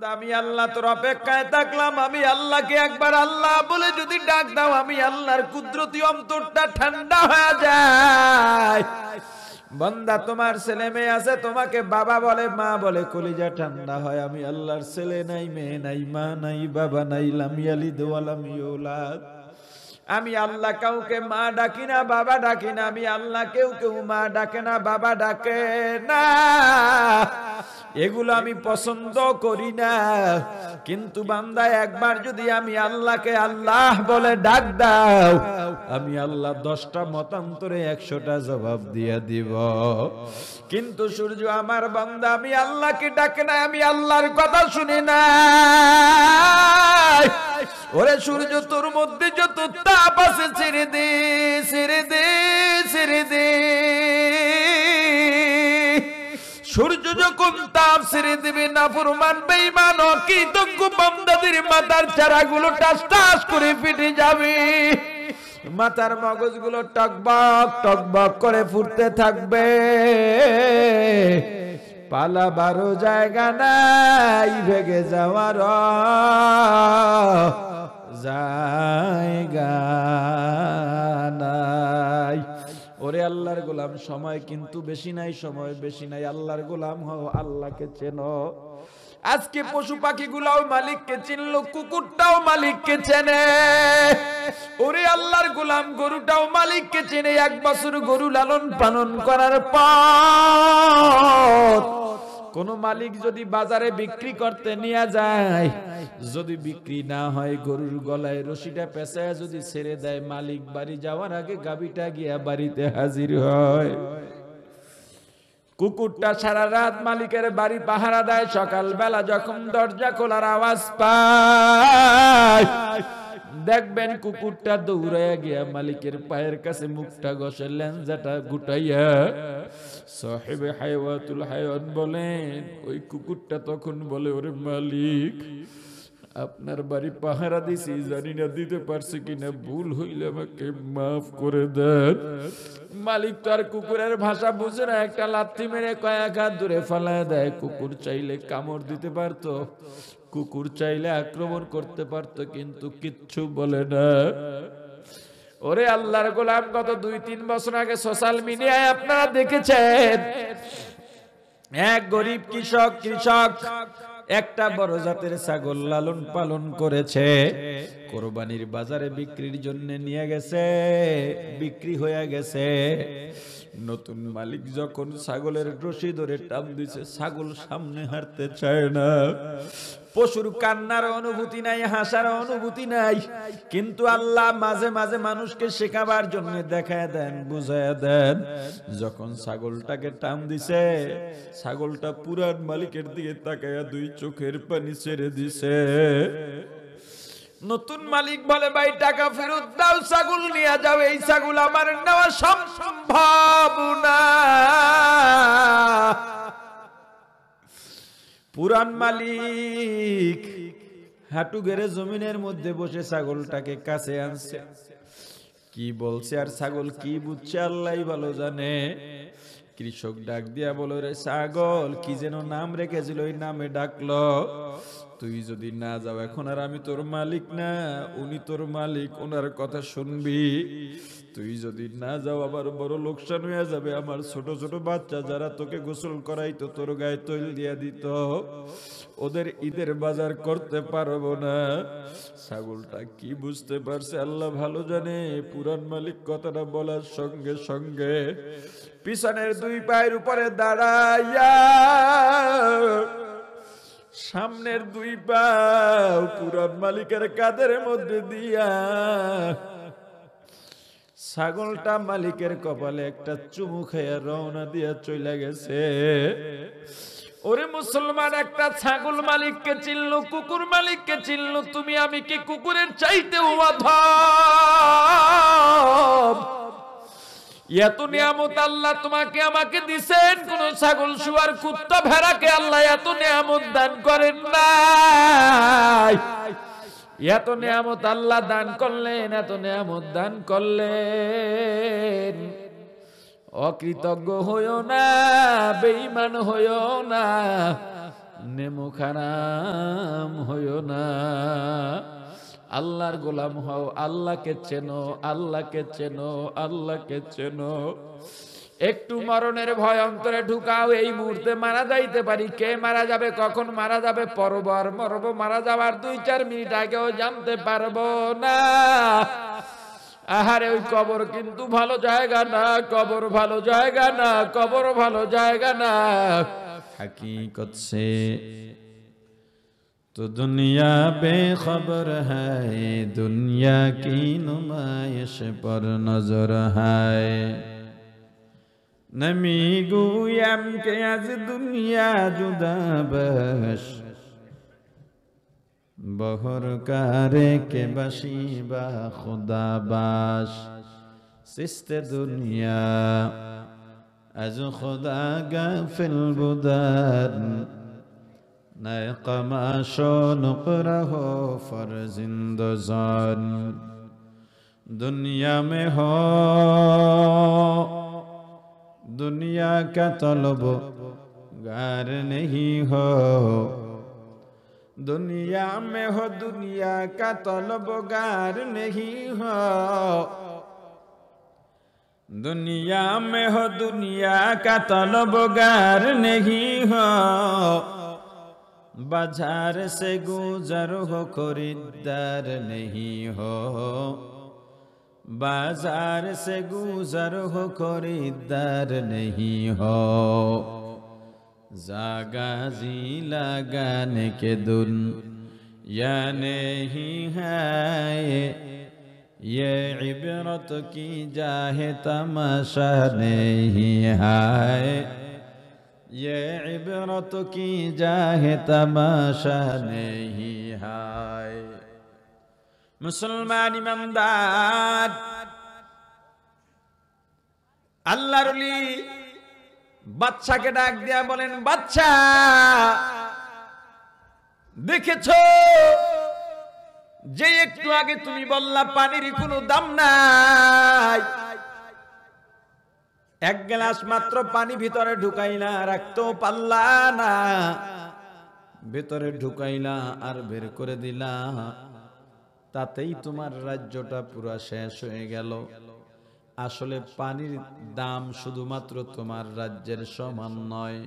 বান্দা আমি আল্লাহ তোর অপেক্ষায় থাকলাম, আমি আল্লাহকে একবার আল্লাহ বলে যদি ডাক দাও, আমি আল্লাহর কুদরতি অন্তরটা ঠান্ডা হয়ে যায়। বান্দা তোমার ছেলে মেয়ে আছে, তোমাকে বাবা বলে মা বলে, কলিজা ঠান্ডা হয়। আমি আল্লাহর ছেলে নাই, মেয়ে নাই, মা নাই, বাবা নাই, লাম ইয়ালিদ ওয়া লাম ইউলাদ। আমি আল্লাহ কাউকে মা ডাকি না, বাবা ডাকি না। আমি আল্লাহ কেউ মা ডাকে না, বাবা ডাকে না, এগুলো আমি পছন্দ করি না। কিন্তু বান্দা একবার যদি আমি আল্লাহকে আল্লাহ বলে ডাক দাও, আমি আল্লাহ 10টা মতান্তরে 100টা জবাব দিয়ে দিব। কিন্তু সূর্য আমার বান্দা আমি আল্লাহকে ডাকে না, আমি আল্লাহর কথা শুনি না। ওরে সূর্য, তোর মধ্যে যত তাপ আছে ছেড়ে দে, ছেড়ে দে, ছেড়ে দে। সূর্য যখন তাপ ছেড়ে দিবে, নাফরমান বেঈমান অকৃতজ্ঞ বান্দাদের মাথার চারাগুলো টাস টাস করে ফেটে যাবে, মাথার মগজগুলো টকবক টকবক করে ফুটতে থাকবে। পালাবারও জায়গা নাই, ভেগে যাওয়ার জায়গা নাই। ওরে আল্লাহর গোলাম, সময় কিন্তু বেশি নাই, সময় বেশি নাই। আল্লাহর গোলাম হও, আল্লাহকে চেনো। আজকে পশু পাখিগুলাও মালিককে চিনলো, কুকুরটাও মালিককে চেনে। ওরে আল্লাহর গোলাম, গরুটাও মালিককে চেনে। 1 বছর গরু লালন পালন করার পর কোন মালিক যদি বাজারে বিক্রি করতে নিয়ে যায়, যদি বিক্রি না হয়, গরুর গলায় রশিটা পেঁচায় যদি ছেড়ে দেয়, মালিক বাড়ি যাওয়ার আগে গাবিটা গিয়া বাড়িতে হাজির হয়। কুকুরটা সারা রাত মালিকের বাড়ি পাহারা দেয়, সকালবেলা যখন দরজা খোলার আওয়াজ পায়, দেখবেন কুকুরটা দৌড়াইয়া গিয়া মালিকের পায়ের কাছে মুখটা ঘষে, লেঞ্জাটা গুটাইয়া। সাহেবে হায়াতুল হায়াত বলেন, ওই কুকুরটা তখন বলে, ওরে মালিক, আপনার বাড়ি পাহারা দিছি, জানি না দিতে পারছি কিনা, ভুল হইলে আমাকে মাফ করে দেন। মালিক তো আর কুকুরের ভাষা বুঝে না, একটা লাথি মেরে কয়েক হাত দূরে ফেলায় দেয়। কুকুর চাইলে কামড় দিতে পারতো, কুকুর চাইলে আক্রমণ করতে পারতো, কিন্তু কিচ্ছু বলে না। ওরে আল্লাহর গোলাম, গত 2-3 বছর আগে সোশ্যাল মিডিয়ায় আপনারা দেখেছেন, এক গরিব কৃষক একটা বড় জাতের ছাগল লালন পালন করেছে, কোরবানির বাজারে বিক্রির জন্য নিয়ে গেছে, বিক্রি হয়ে গেছে। নতুন মালিক যখন ছাগলের রশি ধরে টান দিছে, ছাগল সামনে হাঁটতে চায় না। পশুর কান্নার অনুভূতি নাই, হাসার অনুভূতি নাই, কিন্তু আল্লাহ মাঝে মাঝে মানুষকে শেখাবার জন্য দেখায় দেন, বুঝায় দেন। যখন ছাগলটাকে টান দিছে, ছাগলটা পুরান মালিকের দিকে তাকায়া 2 চোখের পানি ছেড়ে দিছে। নতুন মালিক বলে, ভাই টাকা ফেরত দাও, ছাগল নিয়ে যাও। এই ছাগল আমার নেওয়া সম্ভব না। পুরান মালিক হাঁটু গেড়ে জমিনের মধ্যে বসে ছাগলটাকে কাছে আনছে। কি বলছে আর ছাগল কি বুঝছে আল্লাহই ভালো জানে। কৃষক ডাক দিয়া বলে, রে ছাগল, কি যেন নাম রেখেছিল, ওই নামে ডাকলো। তুই যদি না যাও, এখন আর আমি তোর মালিক না, উনি তোর মালিক, ওনার কথা শুনবি। তুই যদি না যাও, আবার বড় লোকসান হয়ে যাবে। আমার ছোট ছোট বাচ্চা যারা তোকে গোসল করাইতো, তোর গায়ে তৈল দিয়া দিত, ওদের ঈদের বাজার করতে পারবো না। ছাগলটা কি বুঝতে পারছে আল্লাহ ভালো জানে। পুরান মালিক কথাটা বলার সঙ্গে সঙ্গে পিছনের 2 পায়ের উপরে দাঁড়াইয়া সামনের 2 পা পুরান মালিকের কাঁধের মধ্যে দিয়া ছাগলটা মালিকের কপালে একটা চুমু খাইয়া রওনা দিয়া চলে গেছে। ওরে মুসলমান, একটা ছাগল মালিককে চিনলো, কুকুর মালিককে চিনলো। তুমি আমি কি কুকুরের চাইতেও অধম? এত নিয়ামত আল্লাহ তোমাকে আমাকে দিছেন, কোন ছাগল শুয়ার কুত্তা ভেড়াকে আল্লাহ এত নিয়ামত দান করেন নাই। এত নিয়ামত আল্লাহ দান করলেন, এত নিয়ামত দান করলেন। অকৃতজ্ঞ হইও না, বেঈমান হইও না, নেমুখারাম হইও না। আল্লাহর গোলাম হও, আল্লাহকে চেনো, আল্লাহকে চেনো, আল্লাহকে চেনো। একটু মরণের ভয় অন্তরে ঢুকাও। এই মুহূর্তে মারা যাইতে পারি, কে মারা যাবে, কখন মারা যাবে, পরবার মরব, মারা যাওয়ার 2-4 মিনিট আগেও জানতে পারবো না। আহারে ওই কবর কিন্তু ভালো জায়গা না, কবর ভালো জায়গা না, কবর ভালো জায়গা না। हकीकत से तो दुनिया बेखबर है, दुनिया की नुमाइश पर नजर है। नमी गुयाम के आज दुनिया जुदा बश, बहर कारे के बशीबा खुदा बाश। सिस्ते दुनिया از خدا غافل بودن، نای قماشو نقره فرزند زن. دنیا میں ہو دنیا کا طلب گار نہیں ہو، دنیا میں ہو دنیا کا طلب گار نہیں ہو، दुनिया में हो दुनिया का तलबगार नहीं हो। बाजार से गुजर हो खरीदार नहीं हो, बाजार से गुजर हो खरीदार नहीं हो। जागाजी लगाने के दुनिया नहीं है, ये इबरत की जाहे तमाशा नहीं है, ये इबरत की जाहे तमाशा नहीं है। मुसलमान ईमानदार আল্লাহর ওলি বাদশাকে ডাক দিয়া বলেন, বাদশা দেখেছো যে একটু আগে তুমি বললা পানির কোনো দাম নাই, এক গ্লাস মাত্র পানি ভিতরে ঢুকাইলা, রাখতেও পারলা না, ভিতরে ঢুকাইলা আর বের করে দিলা, তাতেই তোমার রাজ্যটা পুরা শেষ হয়ে গেল। আসলে পানির দাম শুধুমাত্র তোমার রাজ্যের সমান নয়,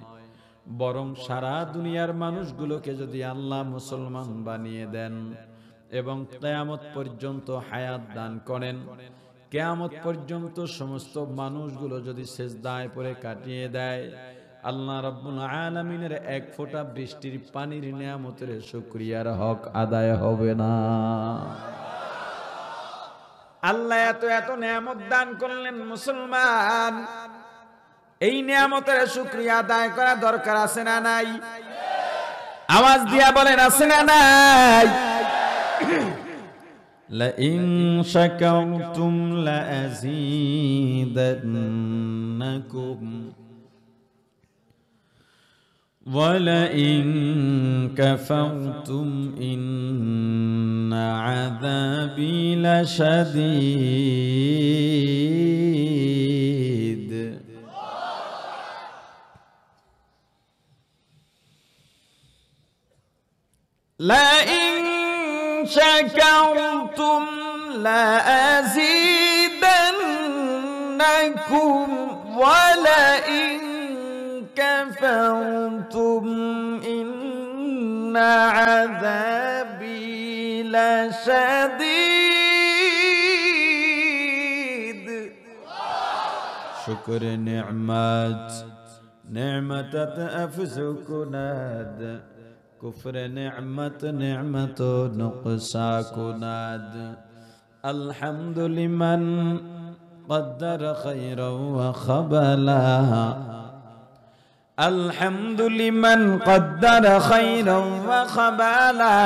বরং সারা দুনিয়ার মানুষগুলোকে যদি আল্লাহ মুসলমান বানিয়ে দেন এবং কিয়ামত পর্যন্ত হায়াত দান করেন, কিয়ামত পর্যন্ত সমস্ত মানুষগুলো যদি সিজদায় পড়ে কাটিয়ে দেয়, আল্লাহ রাব্বুল আলামিনের এক ফোঁটা বৃষ্টির পানির নিয়ামতের শুকরিয়ার হক আদায় হবে না। আল্লাহ এত এত নিয়ামত দান করলেন মুসলমান, এই নিয়ামতের শুকরিয়া আদায় করা দরকার আছে না নাই? আওয়াজ দিয়া বলেন আছে না নাই? لئن شكرتم لأزيدنكم ولئن كفرتم إن عذابي لشديد। لئن شكرتم لأزيدنكم ولئن كفرتم إن عذابي لشديد۔ شكر نعمت نعمتت أفزك ناد، كفر نعمت نعمت نقصا كناد۔ الحمد لمن قدر خيرا وخبلا، الحمد لمن قدر خيرا وخبلا،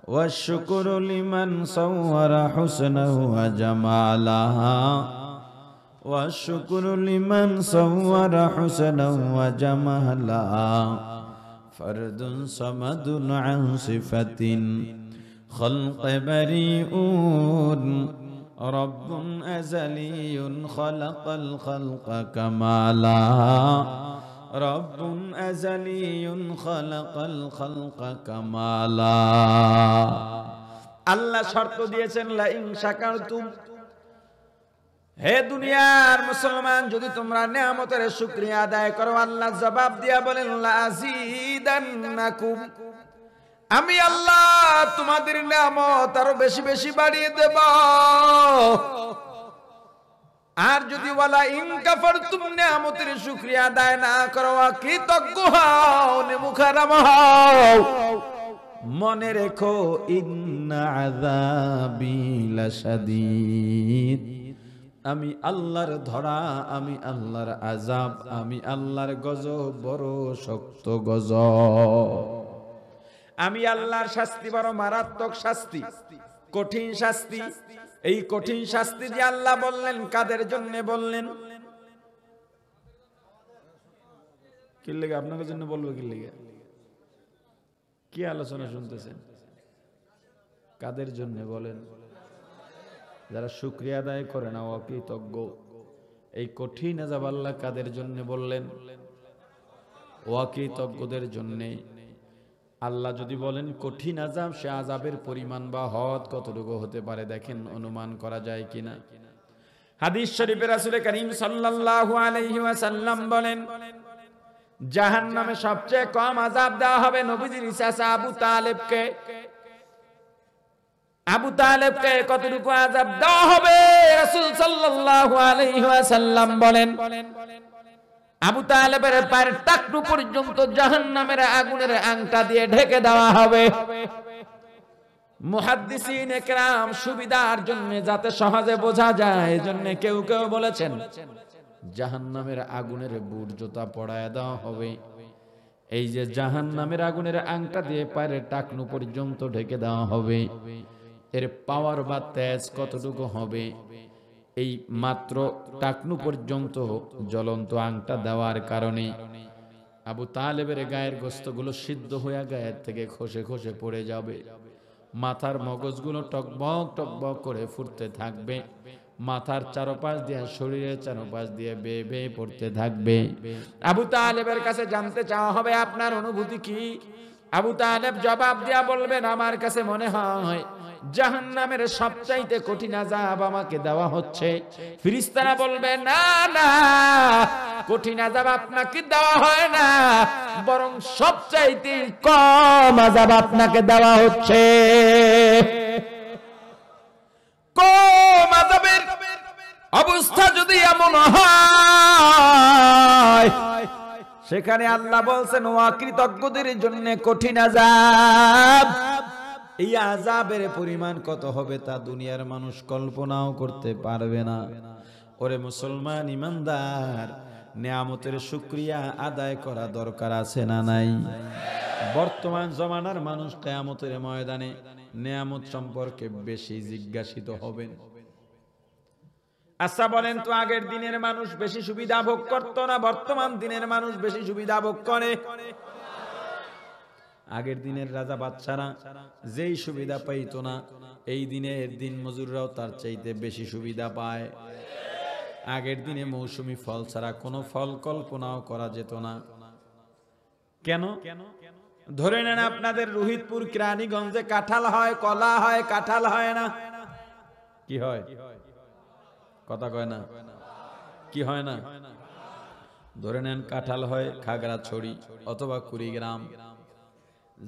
والشكر لمن صور حسنا وجمالا، والشكر لمن صور حسنا وجمالا۔ فرد صمد عن صفة خلق بريئون، رب أزلي خلق الخلق كمالا، রব্বুন আযালিয়ুন খালাকাল খালকা কামালা। আল্লাহ শর্ত দিয়েছেন লা ইন শাকারতুম, হে দুনিয়ার মুসলমান, যদি তোমরা নিয়ামতের শুকরিয়া আদায় করো, আল্লাহ জবাব দিয়া বলেন লা আযীদান্নাকুম, আমি আল্লাহ তোমাদের নিয়ামত আরো বেশি বেশি বাড়িয়ে দেব। আর যদি ওয়ালা ইন কাফারতুম, নিয়ামতের শুকরিয়া আদায় না করো, কৃতজ্ঞ হও, নেমুখারাম হও, মনে রেখো ইন্না আযাবি লাশাদীদ, আমি আল্লাহর ধরা, আমি আল্লাহর আযাব, আমি আল্লাহর গজব বড় শক্ত গজব। আমি আল্লাহর শাস্তি বড় মারাত্মক শাস্তি, কঠিন শাস্তি। এই কঠিন শাস্তি যে আল্লাহ বললেন কাদের জন্য বললেন? কি লাগে আপনাদের জন্য বলবো? কি লাগে? কি আলোচনা শুনতেছেন? কাদের জন্য বলেন? যারা শুকরিয়া আদায় করে না, অকৃতজ্ঞ। এই কঠিন আযাব আল্লাহ কাদের জন্য বললেন? অকৃতজ্ঞদের জন্য। আল্লাহ যদি বলেন কঠিন আযাব, সে আযাবের পরিমাণ বা হদ কতটুকু হতে পারে দেখেন, অনুমান করা যায় কিনা? হাদিস শরীফে রাসূল করিম সাল্লাল্লাহু আলাইহি ওয়াসাল্লাম বলেন, জাহান্নামে সবচেয়ে কম আযাব দেওয়া হবে নবীজির চাচা আবু তালেবকে। আবু তালেবকে কতটুকু আযাব দেওয়া হবে? রাসূল সাল্লাল্লাহু আলাইহি ওয়াসাল্লাম বলেন, আবু তালেবের পায়ের টাকনু পর্যন্ত জাহান্নামের আগুনের আংটা দিয়ে ঢেকে দেওয়া হবে। মুহাদ্দিসিন ইকরাম সুবিধার জন্য, যাতে সহজে বোঝা যায়, এজন্য কেউ কেউ বলেছেন জাহান্নামের আগুনের বুট জুতা পরায় দেওয়া হবে। এই যে জাহান্নামের আগুনের আংটা দিয়ে পায়ের টাকনু পর্যন্ত ঢেকে দেওয়া হবে, এর পাওয়ার বা তেজ কতটুকু হবে? এই মাত্র টাকনু পর্যন্ত জ্বলন্ত আংটা দেওয়ার কারণে আবু তালেবের গায়ের গোস্তগুলো সিদ্ধ হয়ে গায়ের থেকে খসে খসে পড়ে যাবে, মাথার মগজগুলো টকবক টকবক করে ফুটতে থাকবে, মাথার চারপাশ দিয়ে, শরীরের চারপাশ দিয়ে বেয়ে বেয়ে পড়তে থাকবে। আবু তালেবের কাছে জানতে চাওয়া হবে আপনার অনুভূতি কি? আবু তালেব জবাব দিয়া বলবেন, আমার কাছে মনে হয় জাহান্নামের সবচাইতে কঠিন আযাব আমাকে দেওয়া হচ্ছে। ফেরেশতারা বলবে, না না, কঠিন আযাব আপনাকে দেওয়া হয় না, বরং সবচাইতে কম আযাব আপনাকে দেওয়া হচ্ছে। কম আযাবের অবস্থা যদি এমন হয়, সেখানে আল্লাহ বলছেন অকৃতজ্ঞদের জন্য কঠিন আযাব। এই আযাবের পরিমাণ কত হবে তা দুনিয়ার মানুষ কল্পনাও করতে পারবে না। ওরে মুসলমান ইমানদার, নিয়ামতের শুকরিয়া আদায় করা দরকার আছে না নাই? বর্তমান জমানার মানুষ কিয়ামতের ময়দানে নিয়ামত সম্পর্কে বেশি জিজ্ঞাসিত হবেন। আচ্ছা বলেন তো, আগের দিনের মানুষ বেশি সুবিধা ভোগ করত না বর্তমান দিনের মানুষ বেশি সুবিধা ভোগ করে? আগের দিনের রাজা বাদশারা যেই সুবিধা পাইতো না, এই দিনের দিন মজুররাও তার চাইতে বেশি সুবিধা পায়। আগের দিনে মৌসুমী ফল ছাড়া কোনো ফল কল্পনাও করা যেত না। কেন? ধরে নেন আপনাদের রোহিতপুর কেরানীগঞ্জে কাঁঠাল হয়, কলা হয়, কাঁঠাল হয় না? কি হয়? কথা কয় না? কি হয় না? ধরে নেন কাঁঠাল হয় খাগড়াছড়ি অথবা কুড়িগ্রাম।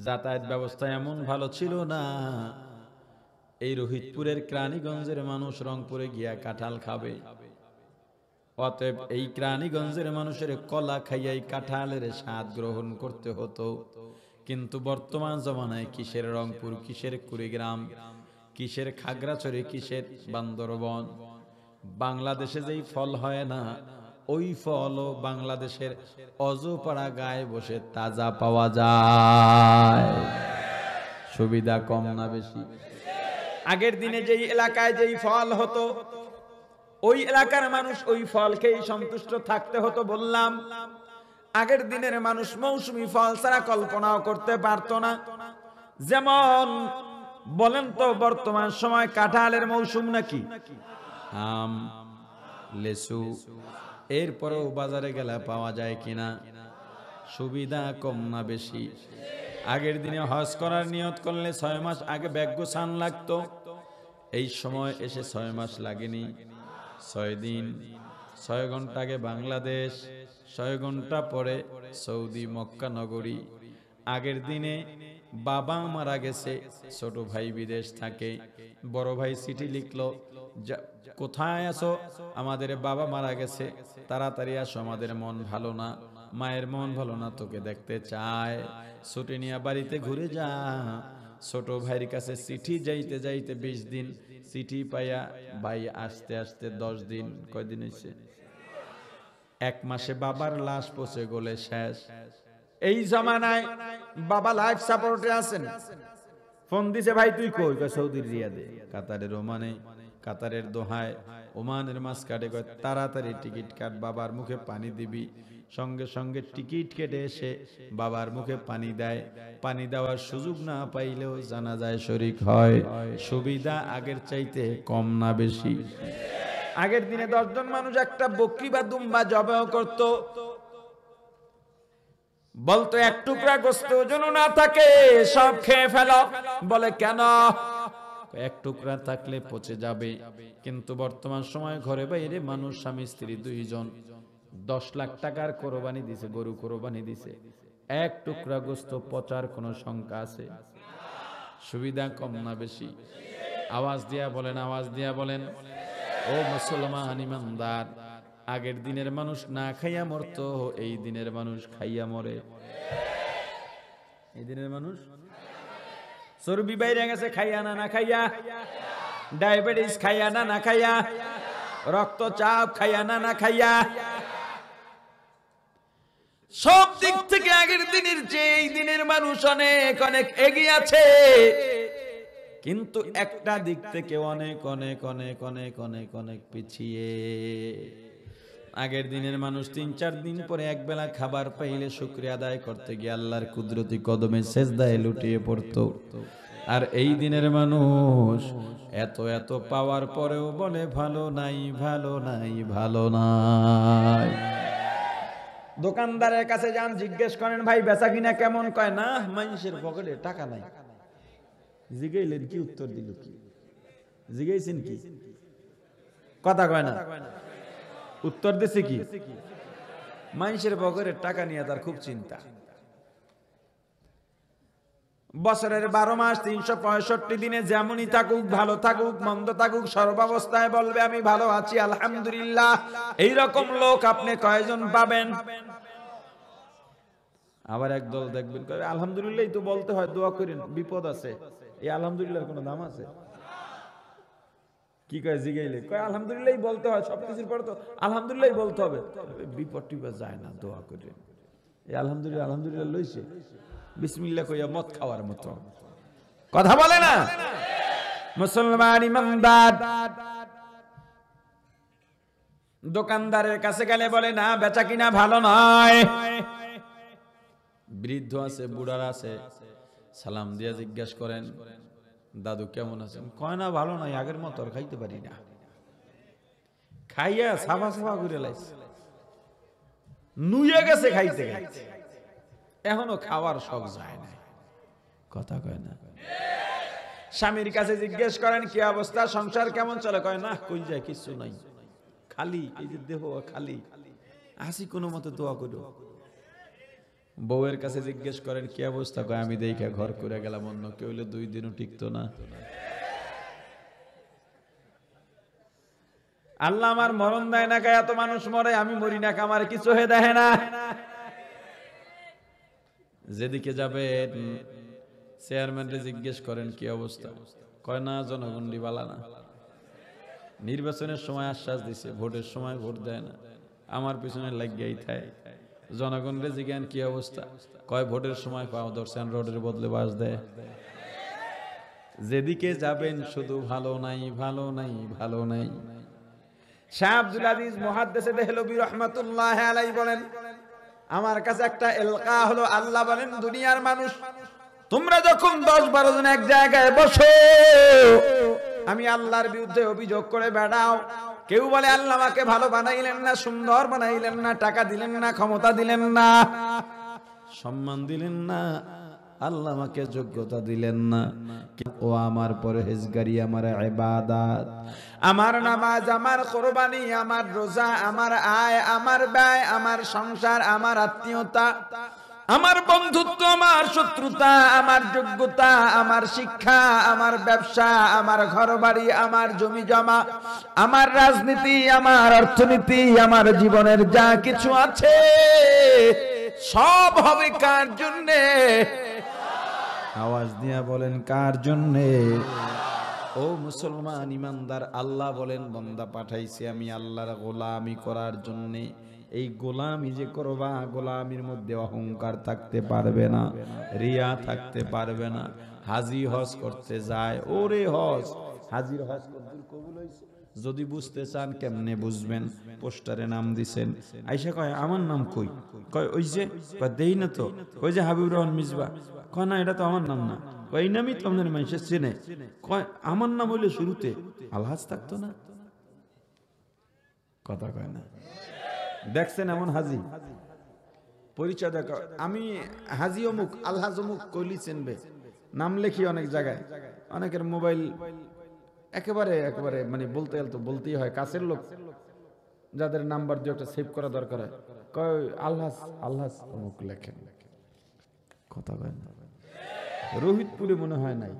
যাতায়াত ব্যবস্থা এমন ভালো ছিল না, এই রোহিতপুরের কেরানীগঞ্জের মানুষ রংপুরে গিয়া কাঁঠাল খাবে। অতএব এই কেরানীগঞ্জের মানুষের কলা খাইয়াই কাঁঠালের স্বাদ গ্রহণ করতে হতো। কিন্তু বর্তমান জমানায় কিসের রংপুর, কিসের কুড়িগ্রাম, কিসের খাগড়াছড়ি, কিসের বান্দরবন, বাংলাদেশে যেই ফল হয় না, ওই ফলও বাংলাদেশের অজপাড়া গায়ে বসে তাজা পাওয়া যায়। সুবিধা কম না বেশি? আগের দিনে যেই এলাকায় যেই ফল হতো, ওই এলাকার মানুষ ওই ফল খেয়ে সন্তুষ্ট থাকতে হতো। বললাম আগের দিনের মানুষ মৌসুমী ফল ছাড়া কল্পনাও করতে পারতো না। যেমন বলেন তো, বর্তমান সময় কাঁঠালের মৌসুম নাকি? আম, লেসু, এরপরেও বাজারে গেলে পাওয়া যায় কিনা? সুবিধা কম না বেশি? আগের দিনে হজ করার নিয়ত করলে 6 মাস আগে ব্যাগ গোছান লাগতো, এই সময় এসে 6 মাস লাগেনি, 6 দিন, 6 ঘন্টা আগে বাংলাদেশ, 6 ঘন্টা পরে সৌদি মক্কা নগরী। আগের দিনে বাবা মারা গেছে, ছোট ভাই বিদেশ থাকে, বড় ভাই চিঠি লিখলো, কোথায় আছো? আমাদের বাবা মারা গেছে, তাড়াতাড়ি আসো, আমাদের মন ভালো না, মায়ের মন ভালো না, তোকে দেখতে চায়, ছুটি নিয়ে বাড়িতে ঘুরে যা। ছোট ভাইয়ের কাছে চিঠি যাইতে যাইতে 20 দিন, চিঠি পাইয়া ভাই আসতে আসতে 10 দিন। কয়দিন হয়েছে? 1 মাসে বাবার লাশ পচে গলে শেষ। এই জামানায় বাবা লাইফ সাপোর্টে আছেন, ফোন দিছে, ভাই তুই কই? সৌদির রিয়াদে। কাতারের ওমানে, কাতারের দোহায়, ওমানের মাসকাটে, কয় তাড়াতাড়ি টিকিট কাট, বাবার মুখে পানি দিবি। সঙ্গে সঙ্গে টিকিট কেটে এসে বাবার মুখে পানি দেয়। পানি দেওয়ার সুযোগ না পাইলেও জানাজায় শরীক হয়। সুবিধা আগের চাইতে কম না বেশি? আগের দিনে 10 জন মানুষ একটা বকরি বা দুম্বা জবাহ করত, বলতো 1 টুকরা গোশত যেন না থাকে, সব খেয়ে ফেলো। বলে কেন? 1 টুকরা থাকলে পচে যাবে। কিন্তু বর্তমান সময় ঘরে বাইরে মানুষ স্বামী স্ত্রী 2 জন 10 লাখ টাকার কোরবানি দিছে, গরু কোরবানি দিছে, 1 টুকরা গোশত পচার কোন সংখ্যা আছে? সুবিধা কম না বেশি? আওয়াজ দিয়া বলেন, আওয়াজ দিয়া বলেন। ও মুসলমান ইমানদার, আগের দিনের মানুষ না খাইয়া মরতো, এই দিনের মানুষ খাইয়া মরে। এই দিনের মানুষ চর্বি বাইরে গেছে খাইয়া না না খাইয়া, ডায়াবেটিস খাইয়া না না খাইয়া, রক্তচাপ খাইয়া না না খাইয়া, সব দিক থেকে আগের দিনের চেয়ে এই দিনের মানুষ অনেক অনেক এগিয়ে আছে। কিন্তু একটা দিক থেকে অনেক অনেক অনেক অনেক অনেক অনেক পিছিয়ে। আগের দিনের মানুষ 3-4 দিন পরে একবেলা খাবার পাইলে শুকরিয়া আদায় করতে গিয়ে আল্লাহর কুদরতি কদমে সেজদায় লুটিয়ে পড়তো। আর এই দিনের মানুষ এত এত পাওয়ার পরেও বলে ভালো নাই, ভালো নাই, ভালো নাই। দোকানদারের কাছে যান, জিজ্ঞেস করেন ভাই বেচা কিনা কেমন? কয় না, মানুষের পকেটে টাকা নাই। জিগাইলেন কি, উত্তর দিল কি? জিগাইছেন কি? কথা কয় না, উত্তর দিছে কি? মানুষের পকেটে টাকা নিয়ে তার খুব চিন্তা। বছরের 12 মাস 365 দিনে যেমনই থাকুক, ভালো থাকুক মন্দ থাকুক, সর্বাবস্থায় বলবে আমি ভালো আছি আলহামদুলিল্লাহ। এইরকম লোক আপনি কয়জন পাবেন? আবার একদল দেখবেন কবে আলহামদুলিল্লাহ তো বলতে হয়, দোয়া করেন, বিপদ আছে। এই আলহামদুলিল্লাহর কোনো দাম আছে? কি কয় জিগাইলে কয় আলহামদুলিল্লাহ বলতে হয়, সবকিছুর পর তো আলহামদুলিল্লাহ বলতে হবে। বিপদ টিপদ যায় না, দোয়া করেন। এই আলহামদুলিল্লাহ আলহামদুলিল্লাহ লইছে বিসমিল্লাহ কইয়া মদ খাওয়ার মতো কথা বলে না মুসলমান ইমানদার। দোকানদারের কাছে গেলে বলে না বেচা কিনা ভালো নয়। বৃদ্ধ আছে, বুড়ার আছে, সালাম দিয়া জিজ্ঞাসা করেন দাদু কেমন আছেন? কয় না ভালো নয়, আগের মতো আর খাইতে পারি না। খাইয়া সাফা সাফা করে লাইছে, নুয়ে গেছে খাইতে খাইতে, এখনো খাওয়ার শখ যায় না। কথা কয় না। স্বামীর কাছে জিজ্ঞেস করেন কি অবস্থা, সংসার কেমন চলে? কয় না কই যায় কিছু নাই, খালি এই যে দেহ খালি, আসি কোনো মতে দোয়া করো। বউয়ের কাছে জিজ্ঞেস করেন কি অবস্থা? কয় আমি দেখে ঘর করে গেলাম, অন্য কেউ হলে 2 দিনও টিকতো না। আল্লাহ আমার মরণ দেয় না, এত মানুষ মরে, আমি মরি না, আমার কিছু হয়ে দেখে না। যেদিকে যাবে চেয়ারম্যানকে জিজ্ঞেস করেন কি অবস্থা? কয় না জনগণই বালা না। নির্বাচনের সময় আশ্বাস দিছে, ভোটের সময় ভোট দেয় না, আমার পিছনে লাগিয়াই থাকে। জনগণরে জিজ্ঞান কি অবস্থা? কয় ভোটের সময় পাও দর্শন রোডের বদলে বাস দেয়। যেদিকে যাবেন শুধু ভালো নাই, ভালো নাই, ভালো নাই। শাহ আব্দুল আজিজ মুহাদ্দিস দেহলভী রাহমাতুল্লাহ আলাইহি বলেন আমার কাছে একটা এলকা হলো, আল্লাহ বলেন দুনিয়ার মানুষ তোমরা যখন 10-12 জন এক জায়গায় বসো, আমি আল্লাহর বিরুদ্ধে অভিযোগ করে বেড়াও, কেউ বলে আল্লাহ আমাকে ভালো বানাইলেন না, সুন্দর বানাইলেন না, টাকা দিলেন না, ক্ষমতা দিলেন না, সম্মান দিলেন না, আল্লাহ আমাকে যোগ্যতা দিলেন না। ও আমার পরহেজগারি, আমার ইবাদত, আমার নামাজ, আমার কুরবানি, আমার রোজা, আমার আয়, আমার ব্যয়, আমার সংসার, আমার আত্মীয়তা, আমার বন্ধুত্ব, আমার শত্রুতা, আমার যোগ্যতা, আমার শিক্ষা, আমার ব্যবসা, আমার ঘরবাড়ি, আমার জমি জমা, আমার রাজনীতি, আমার অর্থনীতি, আমার জীবনের যা কিছু আছে সব হবে কার জন্যে? আওয়াজ দিয়া বলেন, কার জন্যে? ও মুসলমান ইমানদার, আল্লাহ বলেন বান্দা পাঠাইছি আমি আল্লাহর গোলামি করার জন্যে। এই গোলামি যে করবা, গোলামির মধ্যে অহংকার থাকতে পারবে না, রিয়া থাকতে পারবে না। হাজি হজ করতে যায়, ওরে হজ, হাজির হজ কবুল হইছে। যদি বুঝতে চান কেমনে বুঝবেন? পোস্টারে নাম দিছেন, আইসা কয় আমার নাম কই? কয় ওই যে, কয় দেই না তো। কই যে হাবিবুর রহমান মিসবা। কয় না, এটা তো আমার নাম না। কয় এই নামই তো আপনার মানুষের চেনে। কয় আমার নাম হইলে শুরুতে আলহাজ থাকতো না? কথা কয় না। দেখছেন এমন হাজি, পরিচয় দেখো, আমি হাজি অমুক, আলহাজ অমুক, কইলি চিনবে। নাম লেখি অনেক জায়গায়, অনেকের মোবাইল একেবারে একেবারে মানে বলতে গেলে তো বলতেই হয়, কাছের লোক যাদের নাম্বার দিয়ে একটা সেভ করা দরকার হয়, কয় আলহাজ আলহাজ অমুক লেখেন। কথা কয় না। রোহিতপুরে মনে হয় নাই।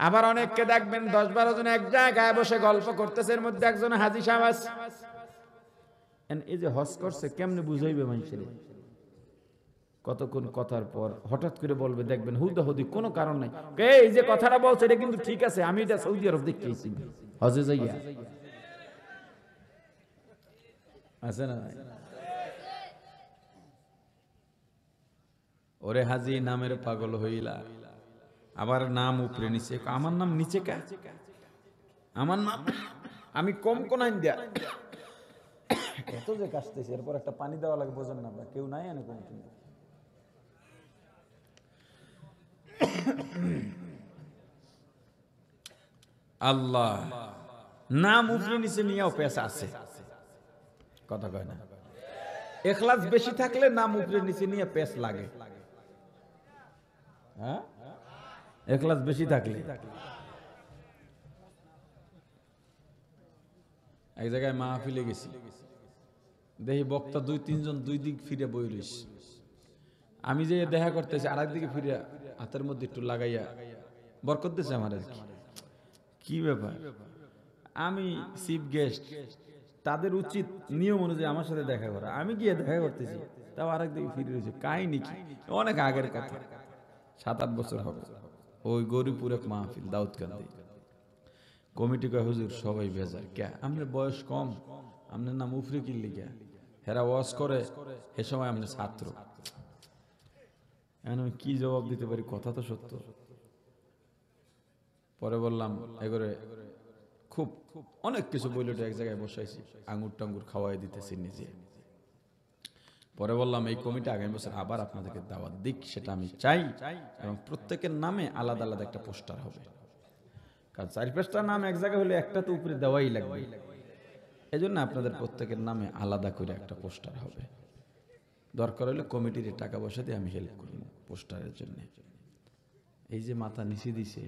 আবার অনেককে দেখবেন 10-12 জন এক জায়গায় বসে গল্প করতেছে, এর মধ্যে একজন হাজি সাহেব আছে। এই যে হজ করছে কেমনে বুঝাইবে মানুষের? কতক্ষণ কথার পর হঠাৎ করে বলবে, দেখবেন হুদাহুদি কোনো কারণ নাই, এই যে কথাটা বলছে এটা কিন্তু ঠিক আছে, আমি এটা সৌদি আরব দেখেছি হজে যাইয়া। আছে না? ওরে হাজি নামের পাগল হইলা, আবার নাম উপরে নিচে। আমার নাম নিচে কে? আমার নাম আমি কম কোনাইন দিয়া এত যে কাশতেছি, এরপর একটা পানি দেওয়া লাগে, বোঝেন না? কেউ নাই এনে কোন আল্লাহ নাম উপরে নিচে নিয়েও পেশা আছে। কথা কয় না। ইখলাস বেশি থাকলে নাম উপরে নিচে নিয়ে পেশ লাগে। হ্যাঁ, ইখলাস বেশি থাকলে। এক জায়গায় মাহফিলে গেছি, দেখি বক্তা 2-3 জন দুই দিক ফিরে বই রইস। আমি যে দেখা করতেছি আর একদিকে ফিরে হাতের মধ্যে একটু লাগাইয়া বরকত দিছে আমার। আর কি ব্যাপার? আমি চিফ গেস্ট, তাদের উচিত নিয়ম অনুযায়ী আমার সাথে দেখা করা। আমি গিয়ে দেখা করতেছি, তাও আর একদিকে ফিরে রয়েছে। কাহিনী কি? অনেক আগের কথা, 7-8 বছর হবে। ওই গরিপুর এক মাহফিল, দাউদকান্দি। কমিটি কয় হুজুর সবাই বেজার কে, আপনার বয়স কম, আপনার নাম উফরে কিনলি কে? হেরা ওয়াজ করে, এ সময় আপনি ছাত্র। এখন আমি কি জবাব দিতে পারি? কথা তো সত্য। পরে বললাম এগরে খুব অনেক কিছু বইল, এক জায়গায় বসাইছি, আঙ্গুর টাঙ্গুর খাওয়াই দিতেছি নিজে। পরে বললাম এই কমিটি আগামী বছর আবার আপনাদেরকে দাওয়াত দিক, সেটা আমি চাই, এবং প্রত্যেকের নামে আলাদা আলাদা একটা পোস্টার হবে। কারণ 4-5টা নাম এক জায়গায় হলে একটা তো উপরে দেওয়াই লাগবে। এই জন্য আপনাদের প্রত্যেকের নামে আলাদা করে একটা পোস্টার হবে। দরকার হলে কমিটির টাকা পয়সা দিয়ে আমি হেল্প করব পোস্টারের জন্য। এই যে মাথা নিচে দিছে,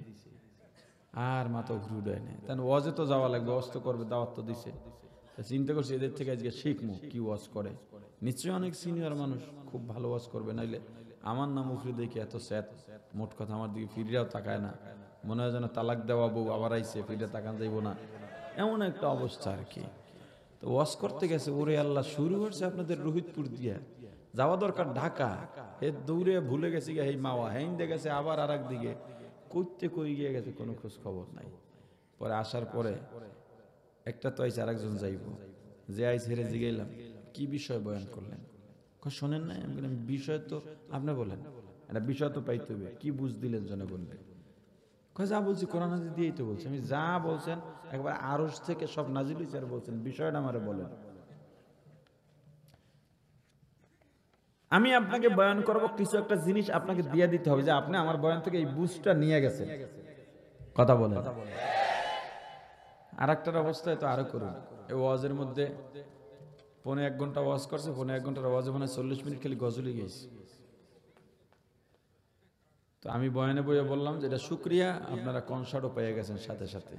আর মাথা ঘুরে দেয় না, তাহলে ওয়াজে তো যাওয়া লাগবে, ওয়াজ তো করবে, দাওয়াত তো দিছে। চিন্তা করছি এদের থেকে আজকে শিখবো কি ওয়াজ করে। নিশ্চয়ই অনেক সিনিয়র মানুষ, খুব ভালো ওয়াজ করবে। নাইলে আমার নাম উফরে দেখি এত স্যাত, মোট কথা আমার দিকে ফিরিয়াও তাকায় না, মনে হয় যেন তালাক দেওয়া বউ আবার আইসে, ফিরে তাকান যাইব না, এমন একটা অবস্থা আর কি। তো ওয়াজ করতে গেছে, ওরে আল্লাহ, শুরু হচ্ছে আপনাদের রোহিতপুর দিয়া, যাওয়া দরকার ঢাকা, হে দৌড়ে ভুলে গেছে গিয়ে, এই মাওয়া হেঁদে গেছে, আবার আর একদিকে করতে কই গিয়ে গেছে, কোনো খোঁজ খবর নাই। পরে আসার পরে একটা তো আইসে, আরেকজন যাইব, যে আইসে হেরে জিগাইলাম কি বিষয় বয়ান করলেন? শোনেন না? আমি বললাম বিষয় তো আপনি বলেন, একটা বিষয় তো পাইতে হবে, কি বুঝ দিলেন জনগণকে? যা বলছি কোরআন হাদিস দিয়েই তো বলছি। আমি যা বলছেন একবার আরশ থেকে সব নাজিল হইছে, আর বলছেন বিষয়টা আমারে বলেন। আমি আপনাকে বয়ান করব, কিছু একটা জিনিস আপনাকে দিয়ে দিতে হবে, যে আপনি আমার বয়ান থেকে এই বুঝটা নিয়ে গেছেন। কথা বলেন। আর একটার অবস্থায় তো আরো করুন। এই ওয়াজের মধ্যে 1.5 ঘন্টা ওয়াজ করছে, 1.5 ঘন্টার ওয়াজে মানে 40 মিনিট খালি গজলই গেছে। তো আমি বয়ানে বইয়ে বললাম যে এটা শুকরিয়া, আপনারা কনসার্টও পেয়ে গেছেন সাথে সাথে,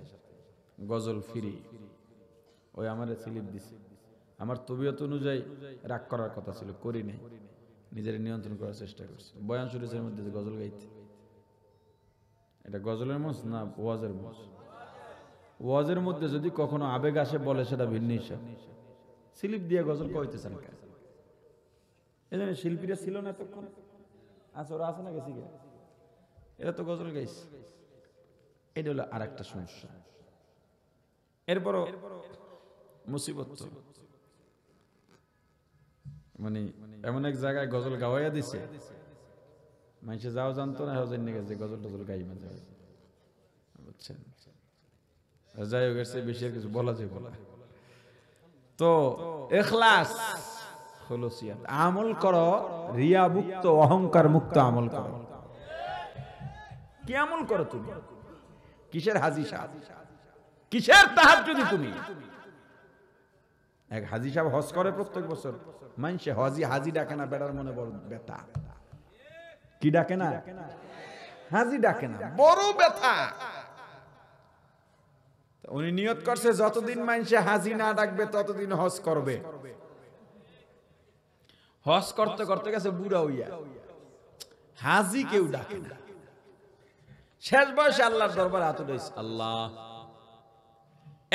গজল ফ্রি। ওই আমার স্লিপ দিছে, আমার তবিয়ত অনুযায়ী রাগ করার কথা ছিল, করি নাই, নিজের নিয়ন্ত্রণ করার চেষ্টা করছি। বয়ান শরীফের মধ্যে যে গজল গাইতে, এটা গজলের মঞ্চ না ওয়াজের মঞ্চ? ওয়াজের মধ্যে যদি কখনো আবেগ আসে বলে সেটা ভিন্ন হিসাব। স্লিপ দিয়ে গজল কইতেছেন কেন? এই জন্য শিল্পীরা ছিল না তখন, আচ্ছা ওরা আছে না, গেছি গে, এরা তো গজল গাইছে। এটা হলো আর একটা সমস্যা। এরপরও মুসিবত তো, মানে এমন এক জায়গায় গজল গাওয়াইয়া দিছে, মানুষে যাও জানতো না, জেনে গেছে গজল টজল গাই মাঝে মাঝে, বুঝছেন? যাই হোক, এর বেশি আর কিছু বলা যায় বলা। তো ইখলাস, খুলুসিয়াত, আমল করো রিয়া মুক্ত, অহংকার মুক্ত আমল করো। কি আমল করো তুমি? কিসের হাজি সাহেব, কিসের তাহাজ্জুদি তুমি? এক হাজি সাহেব হজ করে প্রত্যেক বছর, মানুষে হাজি ডাকে না, বেড়ার মনে বড় ব্যথা। কি ডাকে না? হাজি ডাকে না, বড় ব্যথা। উনি নিয়ত করছে যতদিন মানুষে হাজি না ডাকবে ততদিন হজ করবে। হজ করতে করতে গেছে বুড়া হইয়া, হাজি কেউ ডাকে না। শেষ বয়সে আল্লাহর দরবারে হাত উঠাইছে, আল্লাহ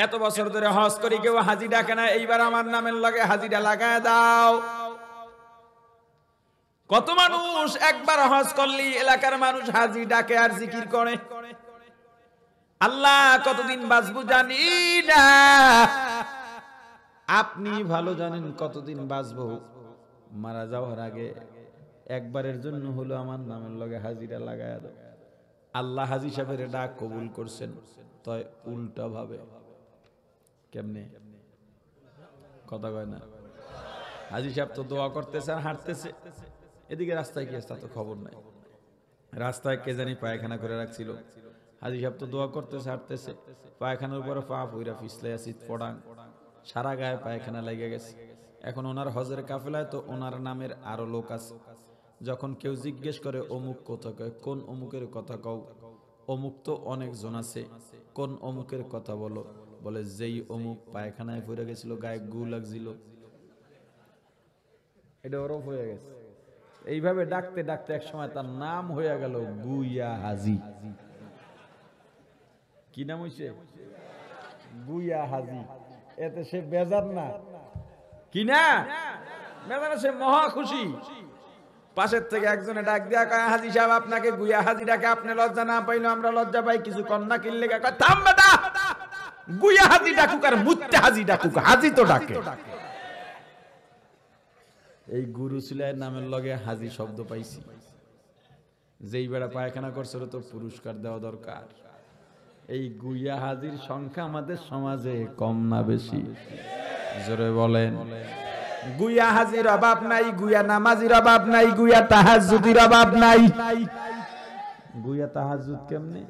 এত বছর ধরে হজ করি, কেউ হাজি ডাকে না, এইবার আমার নামের লগে হাজিটা লাগায় দাও। কত মানুষ একবার হজ করলি এলাকার মানুষ হাজি ডাকে আর জিকির করে, আল্লাহ কতদিন বাঁচবো জানি না, আপনি ভালো জানেন কতদিন বাঁচবো। মারা যাওয়ার আগে একবারের জন্য হলো আমার নামের লগে হাজিরা লাগায় দাও। আল্লাহ হাজি সাহেবের ডাক কবুল করছেন, তাই উল্টা ভাবে। কেমনে? কথা কয় না। হাজি সাহেব তো দোয়া করতেছে আর হাঁটতেছে, এদিকে রাস্তায় কি আছে তা তো খবর নাই। রাস্তায় কে জানি পায়খানা করে রাখছিল, হাজি সাহেব তো দোয়া করতেছে হাঁটতেছে, পায়খানার উপরে পা পইরা পিছলে আসি পড়াং, সারা গায়ে পায়খানা লেগে গেছে। এখন ওনার হজের কাফেলায় তো ওনার নামের আরো লোক আছে। যখন কেউ জিজ্ঞেস করে অমুক কথা কয়, কোন অমুকের কথা কও? অমুক তো অনেক জন আছে, কোন অমুকের কথা বলো? বলে যেই অমুক পায়খানায় পড়ে গেছিল, গায়ে গু লাগছিল, এটা ওরফ হয়ে গেছে। এইভাবে ডাকতে ডাকতে এক সময় তার নাম হয়ে গেল গুইয়া হাজি। কি নাম হইছে? গুইয়া হাজি। এতে সে বেজার না, কি না বেজার, সে মহা খুশি। পাশের থেকে একজনে ডাক দিয়া কয়, হাজি সাহেব আপনাকে গুইয়া হাজি ডাকে, আপনি লজ্জা না পাইলো আমরা লজ্জা পাই, কিছু কন্যা কিনলে কয়, থাম বেটা, গুইয়া হাজি ডাকুক আর মুত্তে হাজি ডাকুক, হাজি তো ডাকে। এই গুরু সিলাইয়ের নামের লগে হাজি শব্দ পাইছি। যেই বেড়া পায়খানা করছিল তো পুরস্কার দেওয়া দরকার। এই গুইয়া হাজির সংখ্যা আমাদের সমাজে কম না বেশি? জোরে বলেন। গুইয়া হাজির অভাব নাই, গুইয়া নামাজির অভাব নাই, গুইয়া তাহাজ্জুদের অভাব নাই। গুইয়া তাহাজ্জুদ কেমনে?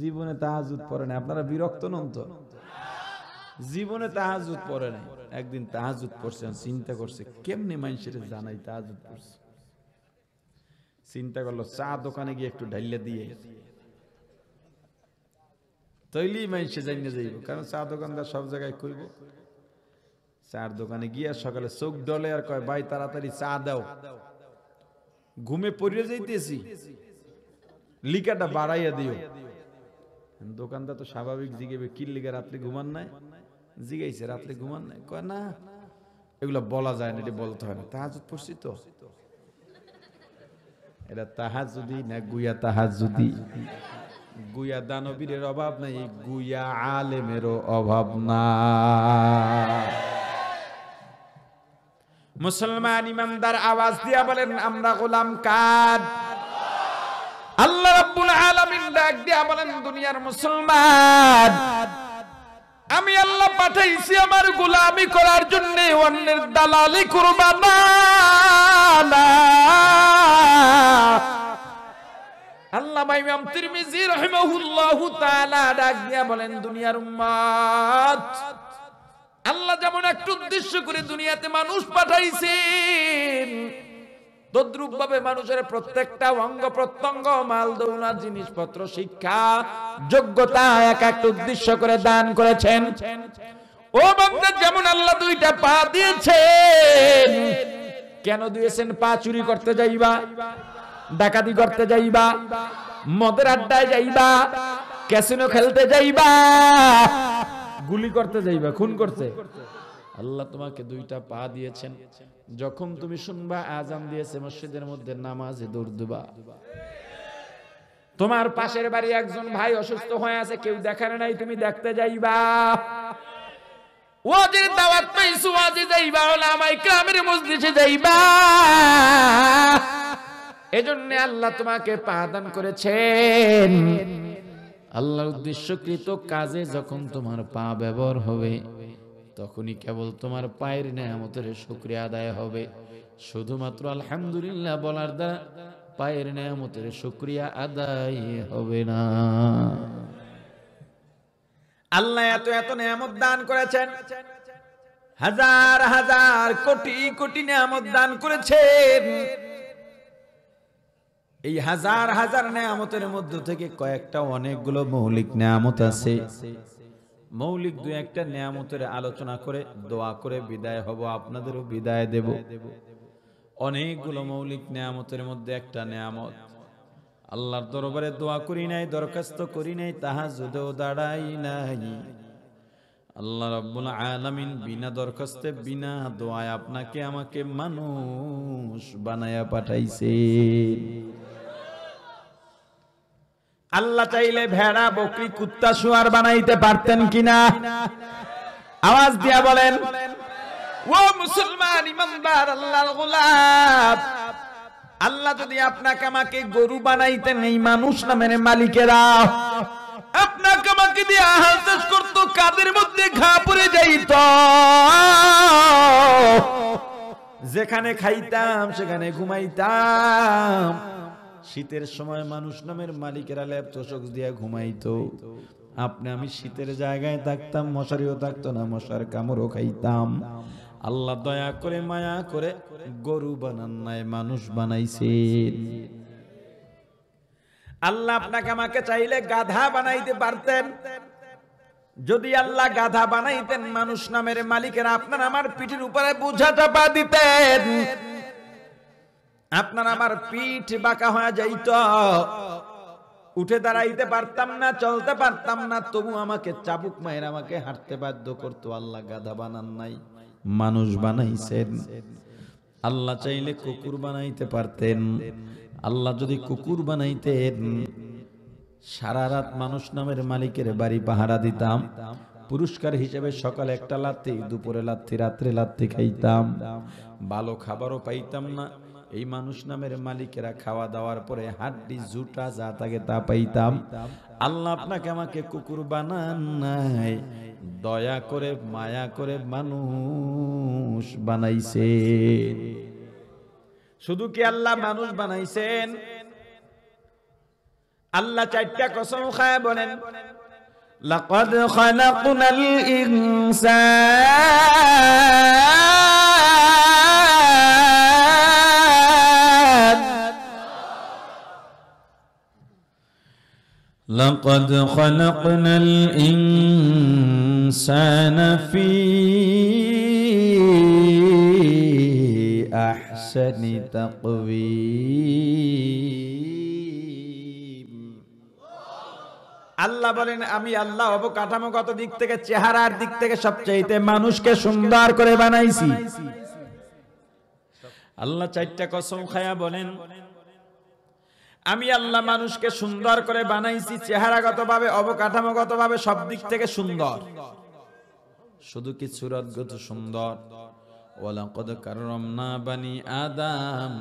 জীবনে তাহাজ্জুদ পড়ে না। আপনারা বিরক্ত নন তো? জীবনে তাহাজ্জুদ পড়ে নাই, একদিন তাহাজ্জুদ পড়ছেন, চিন্তা করছে কেমনে মানুষের জানাই তাহাজ্জুদ পড়ছে। চিন্তা করলো চা দোকানে গিয়ে একটু ঢাইলে দিয়ে তৈলি মানুষে জানিয়ে যাইব, কারণ চা দোকানদার সব জায়গায় কইব। চার দোকানে গিয়ে সকালে চোখ ডলে আর কয়, ভাই তাড়াতাড়ি চা দাও, ঘুমে পড়িয়ে যাইতেছি, লিকাটা বাড়াইয়া দিও। দোকানদার তো স্বাভাবিক জিগেবে, কি লিগা রাত্রে ঘুমান নাই? জিগাইছে রাত্রে ঘুমান নাই? কয় না, এগুলো বলা যায় না, এটা বলতে হয় না, তাহাজ্জুদ পড়ছি তো। এটা তাহাজ্জুদি না গুইয়া তাহাজ্জুদি? গুইয়া দানবীরের অভাব নাই, গুইয়া আলেমেরও অভাব না। মুসলমান ইমানদার আওয়াজ দিয়া বলেন, আমরা গোলাম কার? আল্লাহ রাব্বুল আলামিন ডাক দিয়া বলেন, দুনিয়ার মুসলমান, আমি আল্লাহ পাঠাইছি আমার গোলামি করার জন্য, অন্যের দালালি করবা না। আল্লামা ইমাম তিরমিজি রাহিমাহুল্লাহু তাআলা ডাক দিয়া বলেন, দুনিয়ার উম্মত, আল্লাহ যেমন একটা উদ্দেশ্য করে দুনিয়াতে মানুষ পাঠাইছেন, তদ্রূপ ভাবে মানুষের প্রত্যেকটা অঙ্গ প্রত্যঙ্গ, মাল দৌলা, জিনিসপত্র, শিক্ষা, যোগ্যতা এক একটা উদ্দেশ্য করে দান করেছেন। ও বান্দা, যেমন আল্লাহ দুইটা পা দিয়েছেন, কেন দিয়েছেন? পা চুরি করতে যাইবা, ডাকাতি করতে যাইবা, মদের আড্ডায় যাইবা, ক্যাসিনো খেলতে যাইবা, গুলি করতে যাইবা, খুন করতে। আল্লাহ তোমাকে দুইটা পা দিয়েছেন, যখন তুমি শুনবা আজান দিয়েছে মসজিদের মধ্যে, নামাজে দৌড় দিবা। তোমার পাশের বাড়ি একজন ভাই অসুস্থ হয়ে আছে, কেউ দেখার নাই, তুমি দেখতে যাইবা। ওয়াজের দাওয়াত পাইছো, ওয়াজে যাইবা, ওলামায়ে কেরামের মজলিসে যাইবা। এজন্য আল্লাহ তোমাকে পা দান করেছেন। আল্লাহর উদ্দেশ্যকৃত কাজে যখন তোমার পা ব্যবহার হবে, তখনই কেবল তোমার পায়ের নেয়ামতের শুকরিয়া আদায় হবে। শুধুমাত্র আলহামদুলিল্লাহ বলার দ্বারা পায়ের নেয়ামতের শুকরিয়া আদায় হবে না। আল্লাহ এত এত নেয়ামত দান করেছেন, হাজার হাজার কোটি কোটি নেয়ামত দান করেছেন। এই হাজার হাজার নেয়ামতের মধ্য থেকে কয়েকটা অনেকগুলো মৌলিক নেয়ামত আছে। মৌলিক দুই একটা নেয়ামতের আলোচনা করে দোয়া করে বিদায় হব, আপনাদেরও বিদায় দেব। অনেকগুলো মৌলিক নেয়ামতের মধ্যে একটা নেয়ামত, আল্লাহর দরবারে দোয়া করি নাই, দরখাস্ত করি নাই, তাহাজ্জুদেও দাঁড়াই নাই। আল্লাহ রাব্বুল আলামিন বিনা দরখাস্তে বিনা দোয়ায় আপনাকে আমাকে মানুষ বানায়া পাঠাইছে। আল্লাহ চাইলে ভেড়া, বকরি, কুত্তা, শুয়ার বানাইতে পারতেন কিনা? আওয়াজ দিয়া বলেন। ও মুসলমান ইমানদার আল্লাহর গোলাম, আল্লাহ যদি আপনাকে আমাকে গরু বানাইতেন, এই মানুষ নামের মালিকেরা আপনাকে আমাকে দিয়ে আহার চাষ করতো, কাদের মধ্যে ঘা পড়ে যাইত, যেখানে খাইতাম সেখানে ঘুমাইতাম। শীতের সময় মানুষ নামের মালিকেরা ল্যাপ তোষক দিয়ে ঘুমাইতো, আপনি আমি শীতের জায়গায় থাকতাম, মশারিও থাকতো না, মশার কামড়ও খাইতাম। আল্লাহ দয়া করে মায়া করে গরু বানান নাই, মানুষ বানাইছেন। আল্লাহ আপনাকে আমাকে চাইলে গাধা বানাইতে পারতেন। যদি আল্লাহ গাধা বানাইতেন, মানুষ নামের মালিকেরা আপনার আমার পিঠের উপরে বোঝা চাপা দিতেন, আপনার আমার পিঠ বাঁকা হয়ে যাইত, উঠে দাঁড়াইতে পারতাম না, চলতে পারতাম না, তবু আমাকে চাবুক মায়ের আমাকে হাঁটতে বাধ্য করতো। আল্লাহ গাধা বানান নাই, মানুষ বানাইছেন। আল্লাহ চাইলে কুকুর বানাইতে পারতেন। আল্লাহ যদি কুকুর বানাইতেন, সারা রাত মানুষ নামের মালিকের বাড়ি পাহারা দিতাম, পুরস্কার হিসেবে সকালে একটা লাত্তি, দুপুরে লাত্তি, রাত্রে লাত্তি খাইতাম, ভালো খাবারও পাইতাম না। এই মানুষ নামের মালিকেরা খাওয়া দাওয়ার পরে হাড্ডি জুটা যা থাকে তা পাইতাম। আল্লাহ আপনাকে আমাকে কুকুর বানান নাই, দয়া করে মায়া করে মানুষ বানাইছেন। শুধু কি আল্লাহ মানুষ বানাইছেন? আল্লাহ চারটা কসম খায় বলেন, লাকাদ খালাকনাল ইনসান লাকাদ খালাকনাল ইনসানা ফি আহসানি তাকওয়িম। আল্লাহ বলেন, আমি আল্লাহ অবকাঠামোগত দিক থেকে, চেহারার দিক থেকে সবচেয়ে মানুষকে সুন্দর করে বানাইছি। আল্লাহ চারটা কসম খায়া বলেন, আমি আল্লাহ মানুষকে সুন্দর করে বানাইছি, চেহারাগত ভাবে, অবকাঠামোগত ভাবে, সব দিক থেকে সুন্দর। শুধু কি সুরতগত সুন্দর? ওয়ালাকাদ কাররামনা বানি আদম,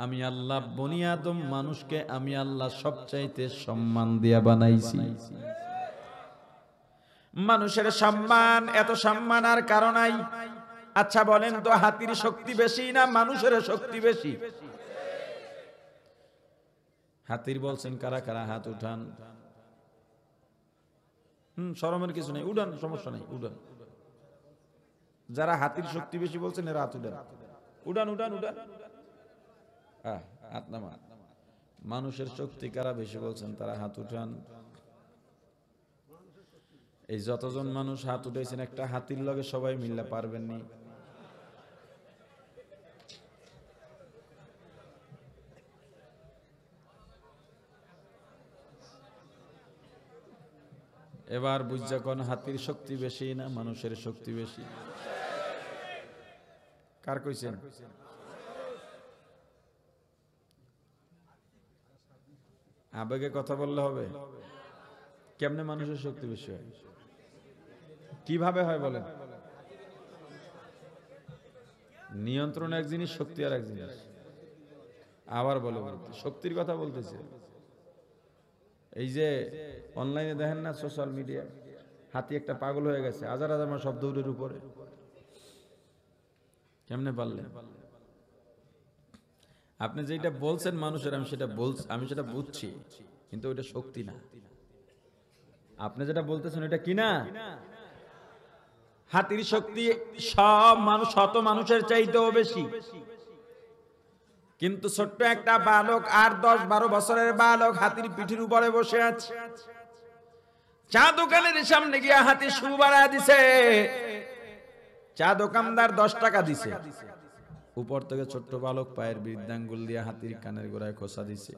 আমি আল্লাহ বনি আদম মানুষকে আমি আল্লাহ সবচাইতে সম্মান দিয়া বানাইছি। মানুষের সম্মান, এত সম্মান আর কারণ নাই। আচ্ছা বলেন তো, হাতির শক্তি বেশি না মানুষের শক্তি বেশি? হাতির বলছেন কারা কারা? হাত উঠান। শরমের কিছু নেই, উঠান, সমস্যা নেই, উঠান। যারা হাতির শক্তি বেশি বলছেন এরা হাত উঠান, উঠান উঠান উঠান। হাত নামা। মানুষের শক্তি কারা বেশি বলছেন তারা হাত উঠান। এই যতজন মানুষ হাত উঠেছেন একটা হাতির লগে সবাই মিললে পারবেননি। এবার বুঝা কোন হাতির শক্তি বেশি না মানুষের শক্তি বেশি? কার কইছেন? আবেগে কথা বললে হবে? কেমনে মানুষের শক্তি বেশি হয়? কিভাবে হয় বলেন? নিয়ন্ত্রণ এক জিনিস, শক্তি আর এক জিনিস। আবার বলে শক্তির কথা বলতেছে। এই যে অনলাইনে দেখেন না, সোশ্যাল মিডিয়া, হাতি একটা পাগল হয়ে গেছে, হাজার হাজার মানুষ সব দৌড়ের উপরে। কেমনে পারলেন? আপনি যেটা বলছেন মানুষের, আমি সেটা বুঝছি, কিন্তু ওইটা শক্তি না। আপনি যেটা বলতেছেন ওইটা কি না? হাতির শক্তি সব মানুষ, শত মানুষের চাইতেও বেশি। কিন্তু ছোট্ট একটা বালক, 8-10-12 বছরের বালক হাতির পিঠের উপরে বসে আছে। চা দোকানের সামনে গিয়ে হাতি শু বাড়ায় দিছে। চা দোকানদার 10 টাকা দিছে। উপর থেকে ছোট্ট বালক পায়ের বৃদ্ধাঙ্গুল দিয়ে হাতির কানের গোড়ায় খোঁচা দিছে।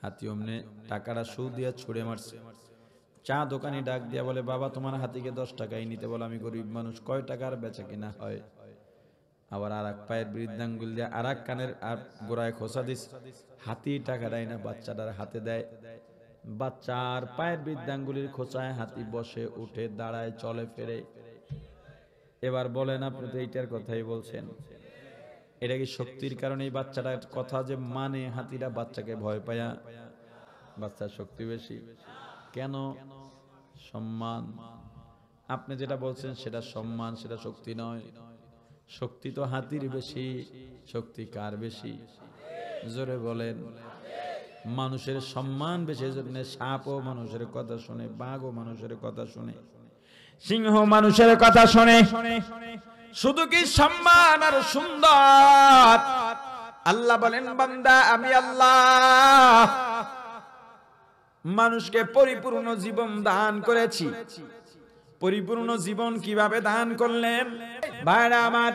হাতি অমনে টাকাটা শু দিয়ে ছুড়ে মারছে। চা দোকানি ডাক দিয়া বলে, বাবা তোমার হাতিকে 10 টাকাই নিতে বলো, আমি গরিব মানুষ, কয় টাকার বেচা কিনা হয়? আবার আর এক পায়ের বৃদ্ধাঙ্গুল দিয়ে আর এক কানের আর গোড়ায় খোঁচা দিস। হাতি টাকা দেয় না, বাচ্চাটার হাতে দেয়। বাচ্চার পায়ের বৃদ্ধাঙ্গুলির খোঁচায় হাতি বসে, উঠে, দাঁড়ায়, চলে, ফেরে। এবার বলেন, আপনি তো এইটার কথাই বলছেন, এটা কি শক্তির কারণে এই বাচ্চাটার কথা যে মানে? হাতিরা বাচ্চাকে ভয় পায়া, বাচ্চার শক্তি বেশি কেন? সম্মান। আপনি যেটা বলছেন সেটা সম্মান, সেটা শক্তি নয়। শক্তি তো হাতির বেশি। শক্তি কার বেশি? জোরে বলেন। মানুষের সম্মান বেশি, জন্য সাপও মানুষের কথা শুনে, বাঘও মানুষের কথা শুনে, সিংহ মানুষের কথা শুনে। শুধু কি সম্মান আর সুন্দর? আল্লাহ বলেন, বান্দা আমি আল্লাহ মানুষকে পরিপূর্ণ জীবন দান করেছি। পরিপূর্ণ জীবন কিভাবে দান করলেন ভাইরা আমার?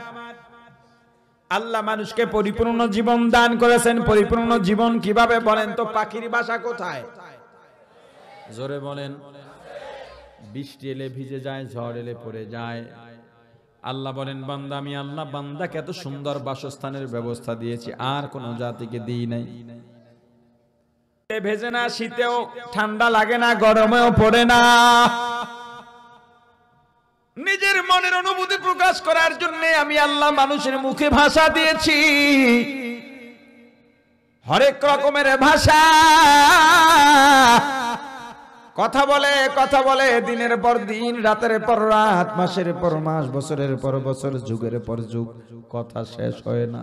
আল্লাহ মানুষকে পরিপূর্ণ জীবন দান করেছেন। পরিপূর্ণ জীবন কিভাবে বলেন তো? পাখির বাসা কোথায়? জোরে বলেন। বৃষ্টি এলে ভিজে যায়, ঝড় এলে পড়ে যায়। আল্লাহ বলেন, বান্দা আমি আল্লাহ বান্দাকে এত সুন্দর বাসস্থানের ব্যবস্থা দিয়েছি, আর কোন জাতিকে দিই নাই। ভেজে না, শীতেও ঠান্ডা লাগে না, গরমেও পড়ে না। নিজের মনের অনুভূতি প্রকাশ করার জন্য আমি আল্লাহ মানুষের মুখে ভাষা দিয়েছি, হরেক রকমের ভাষা। কথা বলে কথা বলে, দিনের পর দিন, রাতের পর রাত, মাসের পর মাস, বছরের পর বছর, যুগের পর যুগ, কথা শেষ হয় না।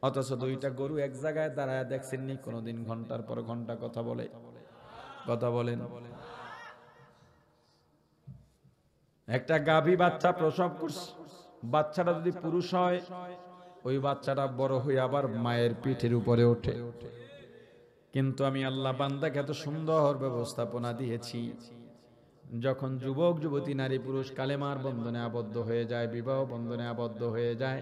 অথচ দুইটা গরু এক জায়গায় দাঁড়ায় দেখছেননি কোনদিন ঘন্টার পর ঘন্টা কথা বলে? কথা বলেন। একটা গাভী বাচ্চা প্রসব করছে, বাচ্চাটা যদি পুরুষ হয়, ওই বাচ্চাটা বড় হয়ে আবার মায়ের পিঠের উপরে ওঠে। কিন্তু আমি আল্লাহ বান্দাকে এত সুন্দর ব্যবস্থাপনা দিয়েছি, যখন যুবক যুবতী নারী পুরুষ কালেমার বন্ধনে আবদ্ধ হয়ে যায়, বিবাহ বন্ধনে আবদ্ধ হয়ে যায়,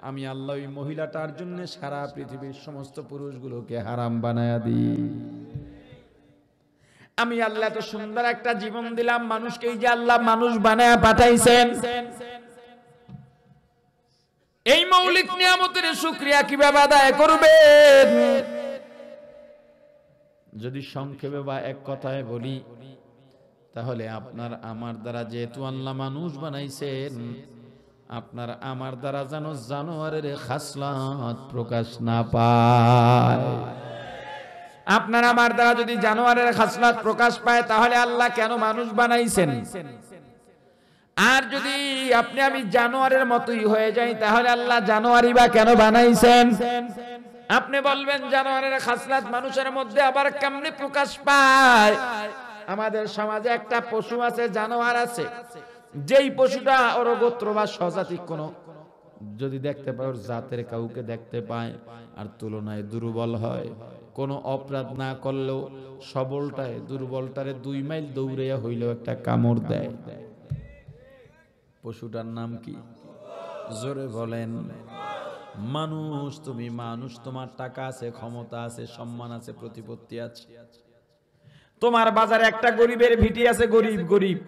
আমি আল্লাহ ওই মহিলাটার জন্য সারা পৃথিবীর সমস্ত পুরুষগুলোকে হারাম বানায়া দিই। আমি আল্লাহ এত সুন্দর একটা জীবন দিলাম মানুষকে, এই যে আল্লাহ মানুষ বানায়া পাঠাইছেন, এই মৌলিক নিয়ামতের শুকরিয়া কিভাবে আদায় করবেন? যদি সংক্ষেপে বা এক কথায় বলি, তাহলে আপনার আমার দ্বারা যেহেতু আল্লাহ মানুষ বানাইছেন, আপনার আমার দ্বারা যেন জানোয়ারের খাসলাত প্রকাশ না পায়। আপনার আমার দ্বারা যদি জানোয়ারের খাসলাত প্রকাশ পায়, তাহলে আল্লাহ কেন মানুষ বানাইছেন? আর যদি আপনি আমি জানোয়ারের মতোই হয়ে যাই, তাহলে আল্লাহ জানোয়ারই বা কেন বানাইছেন? আপনি বলবেন জানোয়ারের খাসলাত মানুষের মধ্যে আবার কেমনে প্রকাশ পায়? আমাদের সমাজে একটা পশু আছে, জানোয়ার আছে, যেই পশুটা ওর গোত্র বা স্বজাতি কোনো যদি দেখতে পায় ওর জাতের কাউকে দেখতে পায় আর তুলনায় দুর্বল হয়, কোনো অপরাধ না করলেও সবলটায় দুর্বলটারে 2 মাইল দৌড়াইয়া হইলেও একটা কামড় দেয়। পশুটার নাম কি? জোরে বলেন। মানুষ, তুমি মানুষ, তোমার টাকা আছে, ক্ষমতা আছে, সম্মান আছে, প্রতিপত্তি আছে। তোমার বাজারে একটা গরিবের ভিটি আছে, গরিব গরিব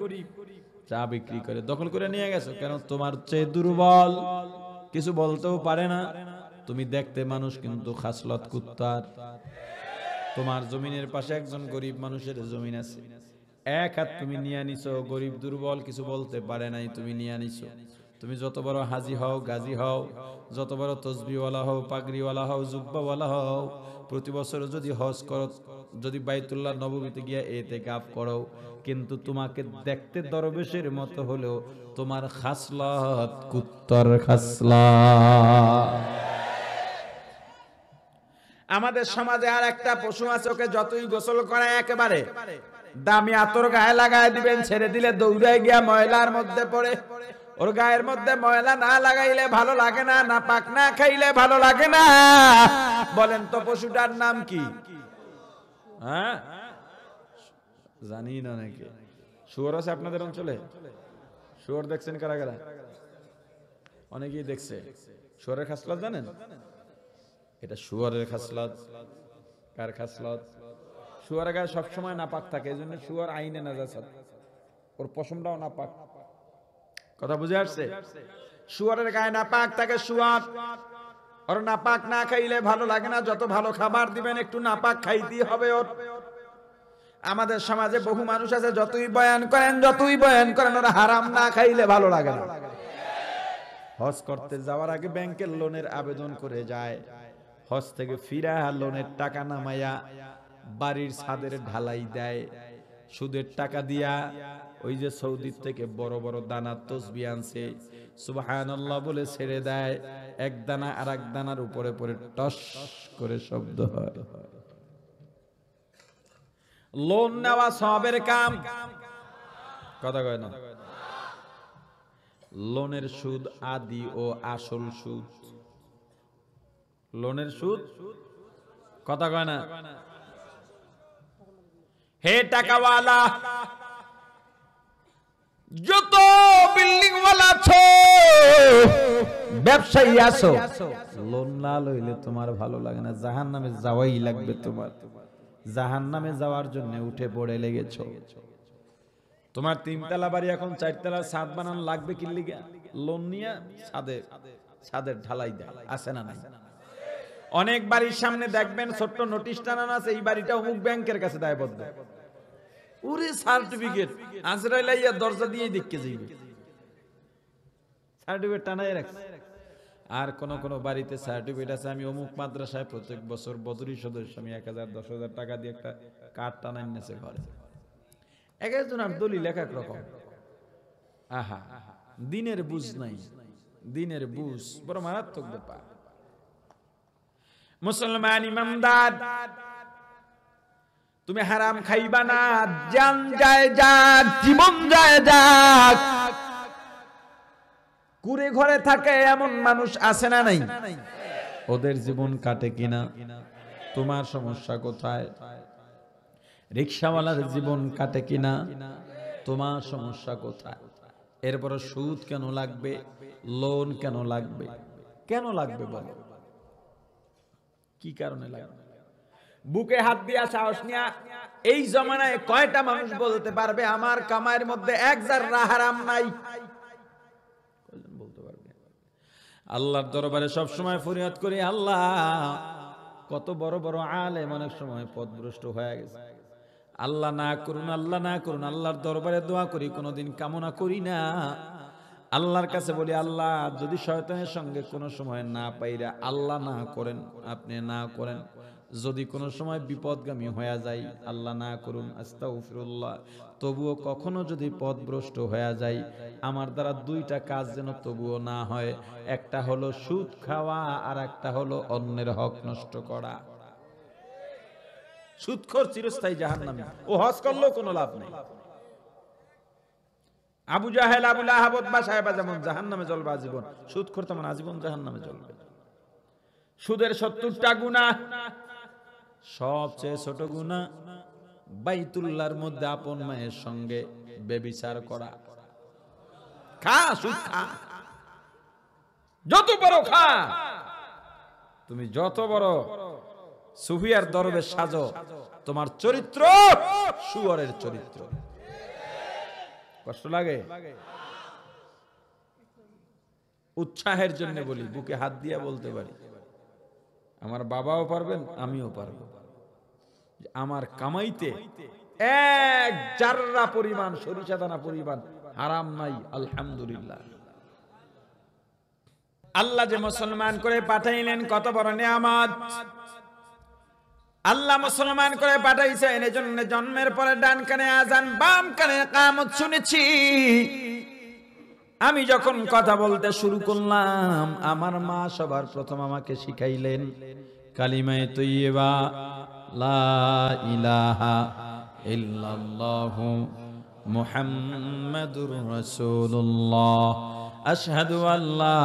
চা বিক্রি করে, দখল করে নিয়ে গেছো কেন? তোমার চেয়ে দুর্বল, কিছু বলতেও পারে না। তুমি দেখতে মানুষ কিন্তু খাসলত কুত্তার। তোমার জমিনের পাশে একজন গরিব মানুষের জমিন আছে, এক হাত তুমি নিয়ে নিছো, গরিব দুর্বল কিছু বলতে পারে নাই, তুমি নিয়ে নিছো। তুমি যত বড় হাজি হও, গাজী হও, যত বড় তসবিওয়ালা হও, পাগড়িওয়ালা হও, জুব্বাওয়ালা হও, প্রতি বছর যদি হজ করো, যদি বাইতুল্লাহ নববীতে গিয়ে ইতিকাফ করো, কিন্তু তোমাকে দেখতে দরবেশের মতো হলেও তোমার খাসলত কুত্তার খাসলত। আমাদের সমাজে আর একটা পশু আছে, ওকে যতই গোসল করায় একেবারে দামি আতর গায়ে লাগায় দিবেন, ছেড়ে দিলে দৌড়ায় গিয়া ময়লার মধ্যে পড়ে। ওর গায়ের মধ্যে ময়লা না লাগাইলে ভালো লাগে না, না পাক না খাইলে ভালো লাগে না। বলেন তো পশুটার নাম কি? হ্যাঁ, জানি না নাকি? শুয়োর আছে আপনাদের অঞ্চলে? শুয়োর দেখছেন কারা কারা? অনেকেই দেখছে। শুয়োরের খাসলত জানেন? এটা শুয়োরের খাসলত। কার খাসলত? শুয়োরের গায়ে সবসময় নাপাক থাকে, এই জন্য শুয়োর আইনে নাজাসাত, ওর পশমটাও নাপাক। কথা বুঝে আসছে? শুয়োরের গায়ে নাপাক থাকে, শুয়োর ওর নাপাক না খাইলে ভালো লাগে না, যত ভালো খাবার দিবেন একটু নাপাক খাইতেই হবে ওর। আমাদের সমাজে বহু মানুষ আছে, যতই বয়ান করেন ওরা হারাম না খাইলে ভালো লাগে না। হজ করতে যাওয়ার আগে ব্যাংকের লোনের আবেদন করে যায়, হজ থেকে ফিরা লোনের টাকা নামাইয়া বাড়ির ছাদের ঢালাই দেয়, সুদের টাকা দিয়া ওই যে সৌদির থেকে বড় বড় দানার তসবিহ আনছে, সুবহানাল্লাহ বলে ছেড়ে দেয়, এক দানা আর এক দানার উপরে পড়ে টস করে শব্দ হয়। লোন নেওয়া সবের কাম, কথা কয় না? লোনের সুদ আদি ও আসল সুদ। লোনের সুদ, কথা কয় না? হে টাকাওয়ালা, যত বিল্ডিং ওয়ালা আছো, ব্যবসায়ী আছো, লোন না লইলে তোমার ভালো লাগে না, জাহান্নামে যাওয়াই লাগবে তোমার। জাহান্নামে যাওয়ার জন্য উঠে পড়ে লেগেছো। তোমার 3 তলা বাড়ি এখন 4 তলা ছাদ বানানো লাগবে কি লিগা? লোন নিয়ে ছাদের ঢালাই দেয়, আছে না নাই? অনেক বাড়ির সামনে দেখবেন ছোট্ট নোটিশ টানানো আছে, এই বাড়িটা অমুক ব্যাংকের কাছে দায়বদ্ধ। ওরে সার্টিফিকেট আজরাইলাইয়া দরজা দিয়ে দেখকে যাইবে, সার্টিফিকেট টানাই রাখছে। আর কোন কোন বাড়িতে সার্টিফিকেট আছে, আমি অমুক মাদ্রাসায় প্রত্যেক বছর বদরি সদস্য, আমি 1000 10,000 টাকা দিয়ে একটা কার্ড টানাই নিয়েছে ঘরে। এক একজন আর দলিল এক এক রকম। আহা, দিনের বুঝ নাই, দিনের বুঝ বড় মারাত্মক ব্যাপার। মুসলমান ইমানদার, তুমি হারাম খাইবা না, জান যায় যাক, জীবন যায় যাক। কুড়ে ঘরে থাকে এমন মানুষ আছে না নাই? ওদের জীবন কাটে কিনা? তোমার সমস্যা কোথায়? রিকশাওয়ালার জীবন কাটে কিনা? তোমার সমস্যা কোথায়? এরপর সুদ কেন লাগবে? লোন কেন লাগবে? কেন লাগবে বলো? কি কারণে লাগবে? বুকে হাত দিয়া সাহস নিয়া এই জমানায় কয়টা মানুষ বলতে পারবে আমার কামাইয়ের মধ্যে এক জাররা হারাম নাই? কয়জন বলতে পারবে? আল্লাহর দরবারে সব সময় ফরিয়াদ করি, আল্লাহ, কত বড় বড় আলেম অনেক সময় পথভ্রষ্ট হয়ে গেছে। আল্লাহ না করুন, আল্লাহ না করুন। আল্লাহর দরবারে দোয়া করি, কোনোদিন কামনা করি না। আল্লাহর কাছে বলি, আল্লাহ যদি শয়তানের সঙ্গে কোনো সময় না পাইরা, আল্লাহ না করেন, আপনি না করেন, যদি কোনো সময় বিপদগামী হয়ে যায়, আল্লাহ না করুন, আস্তাগফিরুল্লাহ, তবুও কখনো যদি পথভ্রষ্ট হয়ে যায়, আমার দ্বারা 2টা কাজ যেন তবুও না হয়। একটা হলো সুদ খাওয়া, আর একটা হলো অন্যের হক নষ্ট করা। সুদখোর চিরস্থায়ী জাহান্নামী, ও হজ করলেও কোনো লাভ নেই। আবু জাহেল আবু লাহাব বাসায় যেমন জাহান্নামে জ্বলবে আজীবন, সুদ খোর তেমন আজীবন জাহান্নামে জ্বলবে। সুদের 70টা গুনাহ, সবচেয়ে ছোট গুনাহ বাইতুল্লাহর মধ্যে আপন মায়ের সঙ্গে ব্যভিচার করা। খা সুদ খা, যত বড় খা, তুমি যত বড় সুফিয়ার দরবেশ সাজো, তোমার চরিত্র শুয়োরের চরিত্র। কষ্ট লাগে? উৎসাহের জন্য বলি, বুকে হাত দিয়া বলতে পারি, আমার বাবাও পারবেন, আমিও পারব। আমার কামাইতে এক জাররা পরিমাণ, সরিষা দানা পরিমাণ হারাম নাই, আলহামদুলিল্লাহ। আল্লাহ যে মুসলমান করে পাঠাইলেন, কত বড় নিয়ামত। আল্লাহ মুসলমান করে পাঠাইছেন, এজন্য জন্মের পরে ডান কানে আজান, বাম কানে ইকামত শুনেছি। আমি যখন কথা বলতে শুরু করলাম, আমার মা সবার প্রথম আমাকে শিখাইলেন কালিমায়ে তৈয়বা, লা ইলাহা ইল্লাল্লাহু মুহাম্মাদুর রাসূলুল্লাহ, আশহাদু আল্লা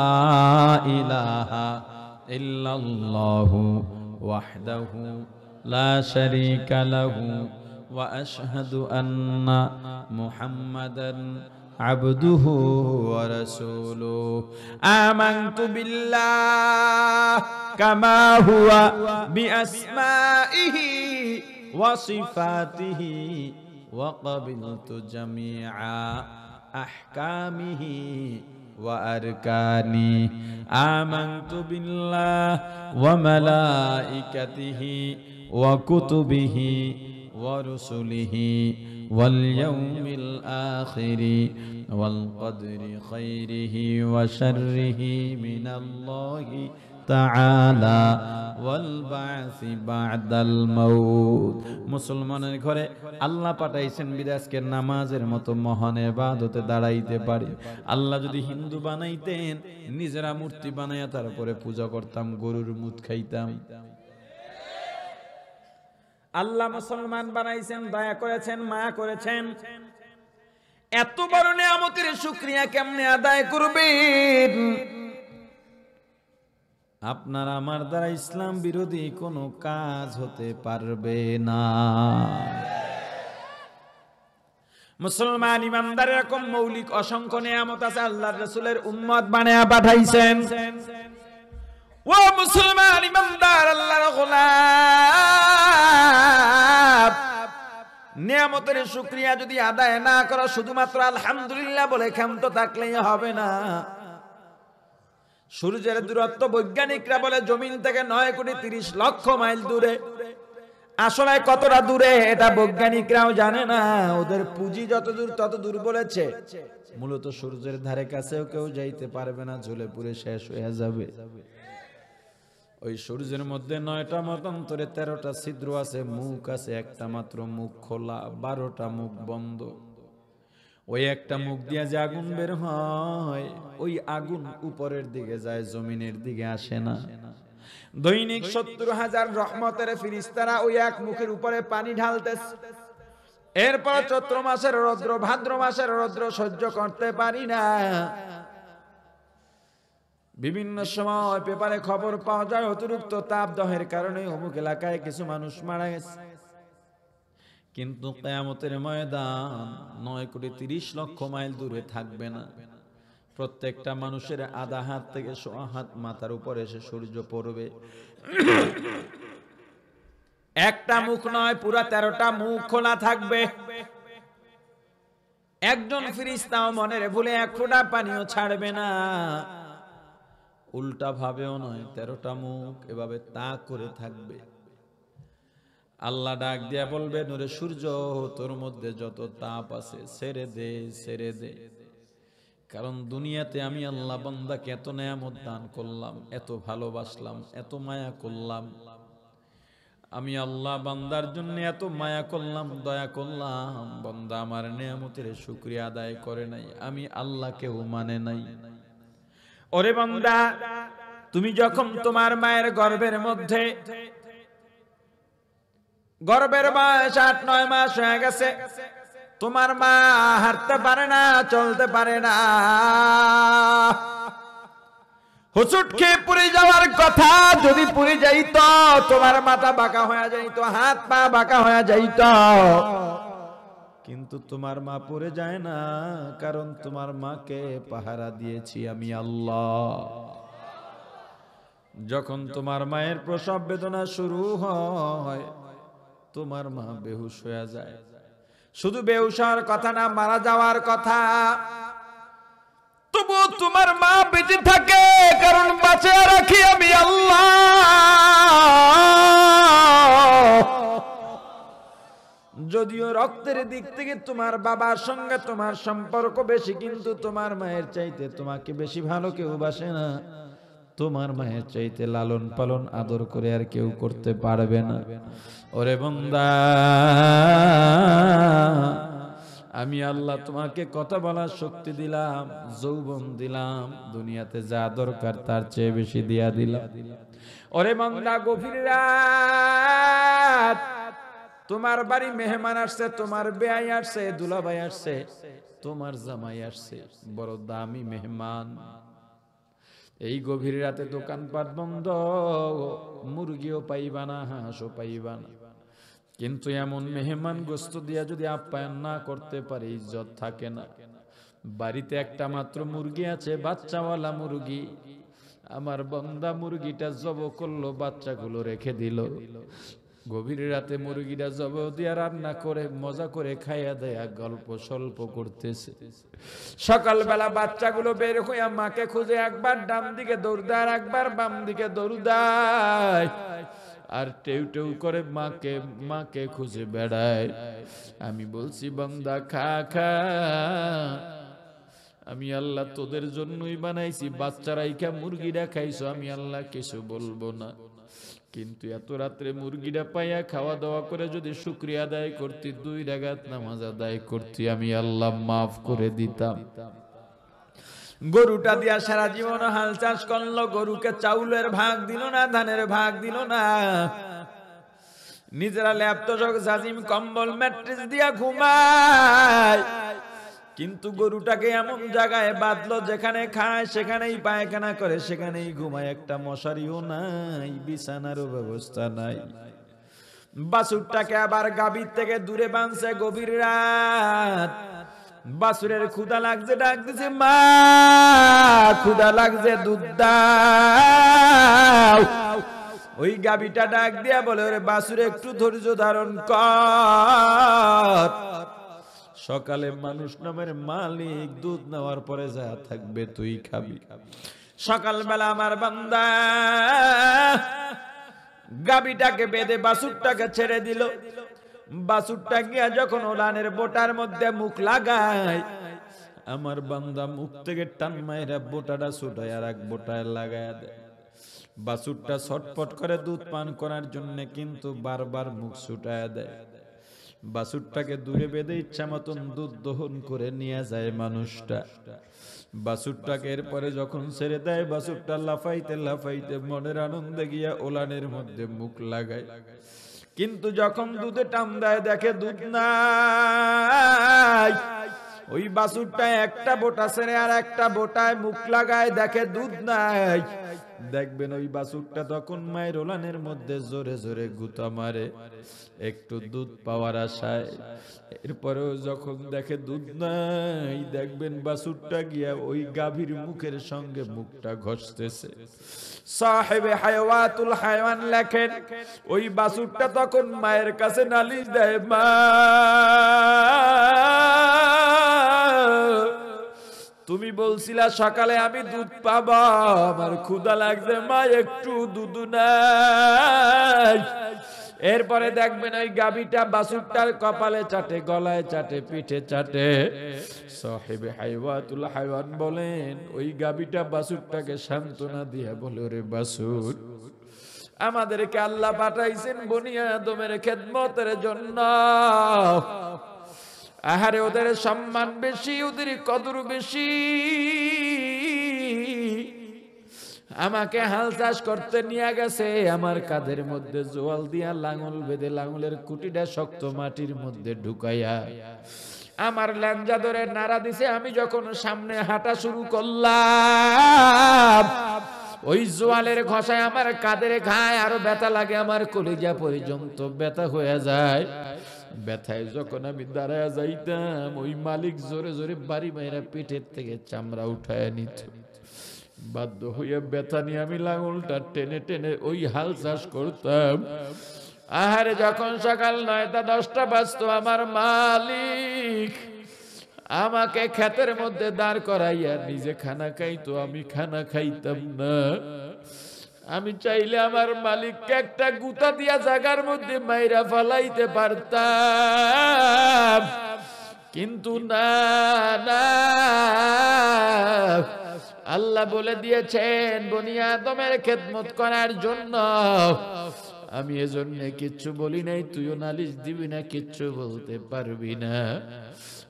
ইলাহা ইল্লাল্লাহু ওয়াহদাহু লা শারীকা লাহু ওয়া আশহাদু আন্না মুহাম্মাদান আবদুহু ওয়া রাসূলুহু। আমানতু বিল্লাহ কামা হুয়া বিআসমাইহি ওয়া সিফাতিহি ওয়া ক্বাবিলতু জামিআ আহকামিহি ওয়া আরকানি। আমানতু বিল্লাহ ওয়া মালাইকাতিহি ওয়া কুতুবিহি ওয়া রুসুলিহি ওয়াল ইয়াউমিল আখিরি ওয়াল কদরি খাইরিহি ওয়া শাররিহি মিনাল্লাহি তাআলা ওয়াল বা'সি বা'দাল মাউত। মুসলমানের ঘরে আল্লাহ পাঠাইছেন বিধায় আজকে নামাজের মতো মহান ইবাদতে দাঁড়াইতে পারি। আল্লাহ যদি হিন্দু বানাইতেন, নিজেরা মূর্তি বানাইয়া তারপরে পূজা করতাম, গরুর মুত খাইতাম। আল্লাহ মুসলমান বানাইছেন, দয়া করেছেন, মায়া করেছেন। এত বড় নিয়ামতের শুকরিয়া কেমনে আদায় করবেন? আপনার আমার দ্বারা ইসলাম বিরোধী কোনো কাজ হতে পারবে না। মুসলমান ইমানদার এরকম মৌলিক অসংখ্য নিয়ামত আছে, আল্লাহর রাসূলের উম্মত বানায়া পাঠাইছেন। ও মুসলমান ইমানদার আল্লাহর গোলাম, নিয়ামতের শুকরিয়া যদি আদায় না করো, শুধুমাত্র আলহামদুলিল্লাহ বলে ক্ষান্ত থাকলেই হবে না। সূর্যের দূরত্ব বৈজ্ঞানিকরা বলে জমিন থেকে 9,30,00,000 মাইল দূরে। আসলে কতটা দূরে এটা বৈজ্ঞানিকরাও জানে না। ওদের পুঁজি যত দূর তত দূর বলেছে। মূলত সূর্যের ধারে কাছেও কেউ যাইতে পারবে না, জ্বলে পুড়ে শেষ হয়ে যাবে। ওই সূর্যের মধ্যে 9টা মতান্তরে 13টা ছিদ্র আছে, মুখ আছে একটা মাত্র, মুখ খোলা, 12টা মুখ বন্ধ। ওই একটা মুখ দিয়ে যে আগুন বের হয়, ওই আগুন উপরের দিকে যায়, জমিনের দিকে আসে না। দৈনিক 70,000 রহমতের ফেরেশতারা ওই এক মুখের উপরে পানি ঢালতেছে। এরপর চৈত্র মাসের রৌদ্র, ভাদ্র মাসের রৌদ্র সহ্য করতে পারি না। বিভিন্ন সময় পেপারে খবর পাওয়া যায় অতিরিক্ত তাপদাহের কারণে অমুক এলাকায় কিছু মানুষ মারা গেছে। কিন্তু কিয়ামতের ময়দান 9,30,00,000 মাইল দূরে থাকবে না। প্রত্যেকটা মানুষের আধা হাত থেকে সোয়া হাত মাথার উপরে এসে সূর্য পড়বে। একটা মুখ নয়, পুরা 13টা মুখ খোলা থাকবে। একজন ফেরেশতাও মনের ভুলে এক ফোঁটা পানিও ছাড়বে না। উল্টা ভাবেও নয়, 13টা মুখ এভাবে তাক করে থাকবে। আল্লাহ ডাক দিয়া বলবে, নূরে সূর্য, তোর মধ্যে যত তাপ আছে ছেড়ে দে, ছেড়ে দে। কারণ দুনিয়াতে আমি আল্লাহ বান্দাকে এত নেয়ামত দান করলাম, এত ভালোবাসলাম, এত মায়া করলাম। আমি আল্লাহ বান্দার জন্য এত মায়া করলাম, দয়া করলাম, বান্দা আমার নেয়ামতের শুকরিয়া আদায় করে নাই, আমি আল্লাহকেও মানে নাই। ওরে বান্দা, তুমি যখন তোমার মায়ের গর্ভের মধ্যে, গর্ভের বয়স 8-9 মাস হয়ে গেছে, তোমার মা হাঁটতে পারে না, চলতে পারে না, হুচুট খেয়ে পড়ে যাওয়ার কথা, যদি পড়ে যাইত তোমার মাথা বাঁকা হয়ে যাইত, হাত পা বাঁকা হয়ে যাইত, কিন্তু তোমার মা পড়ে যায় না, কারণ তোমার মাকে পাহারা দিয়েছি আমি আল্লাহ। যখন তোমার মায়ের প্রসব বেদনা শুরু হয়, তোমার মা বেহুশ হয়ে যায়। শুধু বেহুশ হওয়ার কথা না, মারা যাওয়ার কথা, তবু তোমার মা বেঁচে থাকে, কারণ বাঁচিয়ে রাখি আমি আল্লাহ। যদিও রক্তের দিক থেকে তোমার বাবার সঙ্গে তোমার সম্পর্ক বেশি, কিন্তু তোমার মায়ের চাইতে তোমাকে বেশি ভালো কেউ বাসে না। তোমার মায়ের চাইতে লালন পালন আদর করে আর কেউ করতে পারবে না। ওরে বান্দা, আমি আল্লাহ তোমাকে কথা বলার শক্তি দিলাম, যৌবন দিলাম, দুনিয়াতে যা দরকার তার চেয়ে বেশি দিয়া দিলাম। ওরে বান্দা, গভীর রাত, তোমার বাড়ি মেহমান আসছে, তোমার বেয়াই আসছে, দুলাভাই আসছে, তোমার জামাই আসছে, বড় দামি মেহমান। এই গভীর রাতে দোকানপাট বন্ধ, মুরগিও পাইবা না, হাঁসও পাইবা না। কিন্তু এমন মেহমান গোস্ত দিয়া যদি আপ্যায়ন না করতে পারে, ইজ্জত থাকে না। বাড়িতে একটা মাত্র মুরগি আছে, বাচ্চাওয়ালা মুরগি। আমার বান্দা মুরগিটা জব করলো, বাচ্চাগুলো রেখে দিল। গভীর রাতে মুরগিটা জব দিয়া রান্না করে মজা করে খাইয়া দেয়া গল্প স্বল্প করতেছে। সকালবেলা বাচ্চাগুলো বের হইয়া মাকে খুঁজে একবার ডান দিকে দৌড় দেয়, আর একবার বাম দিকে দৌড় দেয়, আর টেউ টেউ করে মাকে খুঁজে বেড়ায়। আমি বলছি বান্দা, খা খা, আমি আল্লাহ তোদের জন্যই বানাইছি, বাচ্চারাই খা, মুরগিটা খাইছো, আমি আল্লাহ কিছু বলবো না। কিন্তু এত রাত্রে মুরগিটা পাইয়া খাওয়া দাওয়া করে যদি শুকরিয়া আদায় করতি, 2 রাকাত নামাজ আদায় করতি, আমি আল্লাহ মাফ করে দিতাম। গরুটা দিয়া সারা জীবন হাল চাষ করলো, গরুকে চাউলের ভাগ দিল না, ধানের ভাগ দিল না, নিজেরা ল্যাপটপ জাজিম কম্বল ম্যাট্রেস দিয়া ঘুমায়। কিন্তু গরুটাকে এমন জায়গায় বাঁধলো যেখানে খায় সেখানেই পায়খানা করে, সেখানেই ঘুমায়, একটা মশারিও নাই, বিছানারও ব্যবস্থা নাই। বাছুরটাকে আবার গাভীর থেকে দূরে বাঁধছে। গভীর রাত, বাছুরের ক্ষুধা লাগছে, ডাক দিছে, মা ক্ষুধা লাগছে, দুধ দাও। ওই গাভীটা ডাক দিয়া বলে, ওরে বাছুর একটু ধৈর্য ধারণ কর, সকালে মানুষ নামের মালিক দুধ নেওয়ার পরে যা থাকবে তুই খাবি। সকালবেলা আমার বান্দা গাভীটাকে বেঁধে বাছুরটাকে ছেড়ে দিল। বাছুরটা গিয়া যখন ওলানের বোটার মধ্যে মুখ লাগায়, আমার বান্দা মুখ থেকে টান মাইরা বোটাটা ছুটায় আর এক বোটায় লাগায় দেয়। বাছুরটা ছটপট করে দুধ পান করার জন্য, কিন্তু বারবার মুখ ছুটায় দেয়। বাছুরটাকে দূরে বেঁধে ইচ্ছা মতন দুধ দহন করে নিয়ে যায় মানুষটা। বাছুরটাকে এরপরে যখন ছেড়ে দেয়, বাছুরটা লাফাইতে লাফাইতে মনের আনন্দে গিয়া ওলানের মধ্যে মুখ লাগায়। কিন্তু যখন দুধে টান দেয়, দেখে দুধ নাই। ওই বাছুরটা একটা বোটা ছেড়ে আর একটা বোটায় মুখ লাগায়, দেখে দুধ নাই। দেখবেন ওই বাছুরটা তখন মায়ের ওলানের মধ্যে জোরে জোরে গুতা মারে, একটু দুধ পাওয়ার আশায়। এরপরেও যখন দেখে দুধ নাই, দেখবেন বাছুরটা গিয়া ওই গাভীর মুখের সঙ্গে মুখটা ঘষতেছে। সাহেবে হায়াওয়াতুল হায়াওয়ান লেখেন, ওই বাছুরটা তখন মায়ের কাছে নালিশ দেয়, মা তুমি বলছিলা সকালে আমি দুধ পাবো, আমার ক্ষুধা লাগছে মা, একটু দুধ নাই। এরপরে দেখবেন ওই গাভীটা বাছুরটার কপালে চাটে, গলায় চাটে, পিঠে চাটে। সাহেবে হায়াওয়াতুল হায়াওয়ান বলেন, ওই গাভীটা বাছুরটাকে সান্ত্বনা দিয়ে বলে, ওরে বাছুর, আমাদেরকে আল্লাহ পাঠাইছেন বনি আদমের খেদমতের জন্য। আহারে ওদের সম্মান বেশি, ওদের কদর বেশি। আমাকে হাল চাষ করতে নিয়ে গেছে, আমার কাঁধের মধ্যে জোয়াল দিয়া লাঙল বেঁধে লাঙলের কুটিটা শক্ত মাটির মধ্যে ঢুকাইয়া আমার ল্যাঞ্জা ধরে নাড়া দিছে। আমি যখন সামনে হাঁটা শুরু করলাম, ওই জোয়ালের ঘষায় আমার কাঁধের ঘায়ে আরো ব্যথা লাগে, আমার কলিজা পর্যন্ত ব্যথা হয়ে যায়। ব্যথায় যখন আমি দাঁড়ায় যাইতাম, ওই মালিক জোরে জোরে বাড়ি মাইরা পেটের থেকে চামড়া উঠায় নিত। বাধ্য হয়ে ব্যথা নিয়ে আমি লাঙলটা টেনে টেনে ওই হাল চাষ করতাম। আহারে যখন সকাল 9টা 10টা বাজতো, আমার মালিক আমাকে ক্ষেতের মধ্যে দাঁড় করাইয়া নিজে খানা খাইতো, আমি খানা খাইতাম না। আমি চাইলে আমার মালিককে একটা গুতা দিয়া জায়গার মধ্যে মাইরা ফালাইতে পারতাম, কিন্তু না না, আল্লাহ বলে দিয়েছেন বনি আদমের খেদমত করার জন্য। আমি এজন্য কিচ্ছু বলি নাই, তুইও নালিশ দিবি না, কিচ্ছু বলতে পারবি না।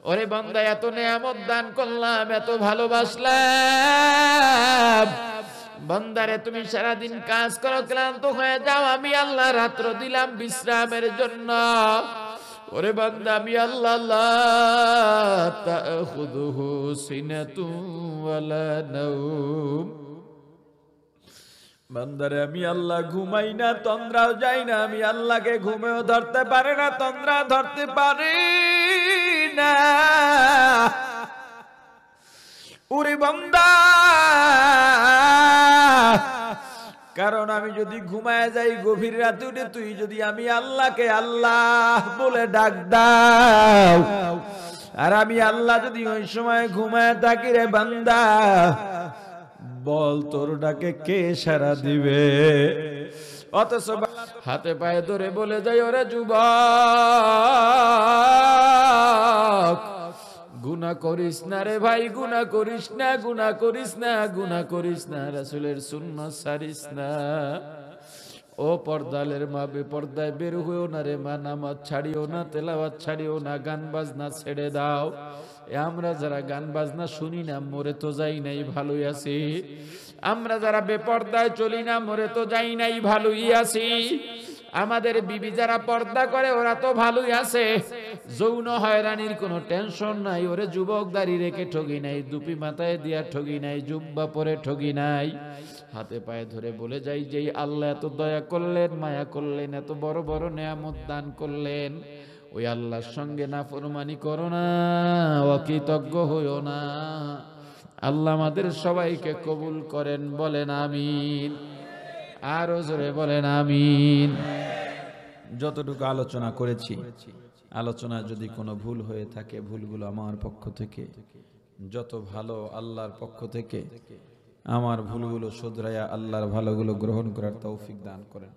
ওরে বান্দা, এত নেয়ামত দান করলাম, এত ভালোবাসলাম, বান্দারে তুমি সারাদিন কাজ করো, ক্লান্ত হয়ে যাও, আমি আল্লাহ রাত্র দিলাম বিশ্রামের জন্য। ওরে বান্দা, আমি আল্লাহ লা তাখুযুহু সিনাতুন ওয়ালা নাওম, বান্দারে আমি আল্লাহ ঘুমাই না, তন্দ্রাও যাই না, আমি আল্লাহকে ঘুমেও ধরতে পারে না, তন্দ্রা ধরতে পারি না। ওরে বান্দা, কারণ আমি যদি ঘুমায় যাই গভীর রাতে উঠে, তুই যদি আমি আল্লাহকে আল্লাহ বলে ডাক দাও, আর আমি আল্লাহ যদি ওই সময় ঘুমায় থাকি, রে বান্দা বল তোর ডাকে কে সাড়া দিবে? অথচ হাতে পায়ে ধরে বলে যাই, ওরে যুবক, গুনাহ করিস না রে ভাই, গুনাহ করিস না, গুনাহ করিস না, গুনাহ করিস না, রাসূলের সুন্নাত ছাড়িস না। ও পর্দালের মা, বেপর্দায় বের হইও না রে মা, নামাজ ছাড়িও না, তেলাওয়াত ছাড়িও না, গান বাজনা ছেড়ে দাও। আমরা যারা গান বাজনা শুনি না, মরে তো যাই নাই, ভালোই আছি। আমরা যারা বেপর্দায় চলি না, মরে তো যাই নাই, ভালোই আছি। আমাদের বিবি যারা পর্দা করে, ওরা তো ভালোই আছে, যৌন হয়রানির কোনো টেনশন নাই। ওরে যুবক, দাড়ি রেখে ঠগি নাই, দুপি মাথায় দিয়া ঠগি নাই, জুব্বা পরে ঠগি নাই। হাতে পায়ে ধরে বলে যাই, যেই আল্লাহ এত দয়া করলেন, মায়া করলেন, এত বড় বড় নেয়ামত দান করলেন, ওই আল্লাহর সঙ্গে নাফরমানি করো না, অকৃতজ্ঞ হইও না। আল্লাহ আমাদের সবাইকে কবুল করেন, বলেন আমিন। আরো জোরে বলেন আমিন। যতটুকু আলোচনা করেছি, আলোচনা যদি কোনো ভুল হয়ে থাকে, ভুলগুলো আমার পক্ষ থেকে, যত ভালো আল্লাহর পক্ষ থেকে, আমার ভুলগুলো শুধরাইয়া আল্লাহর ভালোগুলো গ্রহণ করার তৌফিক দান করেন।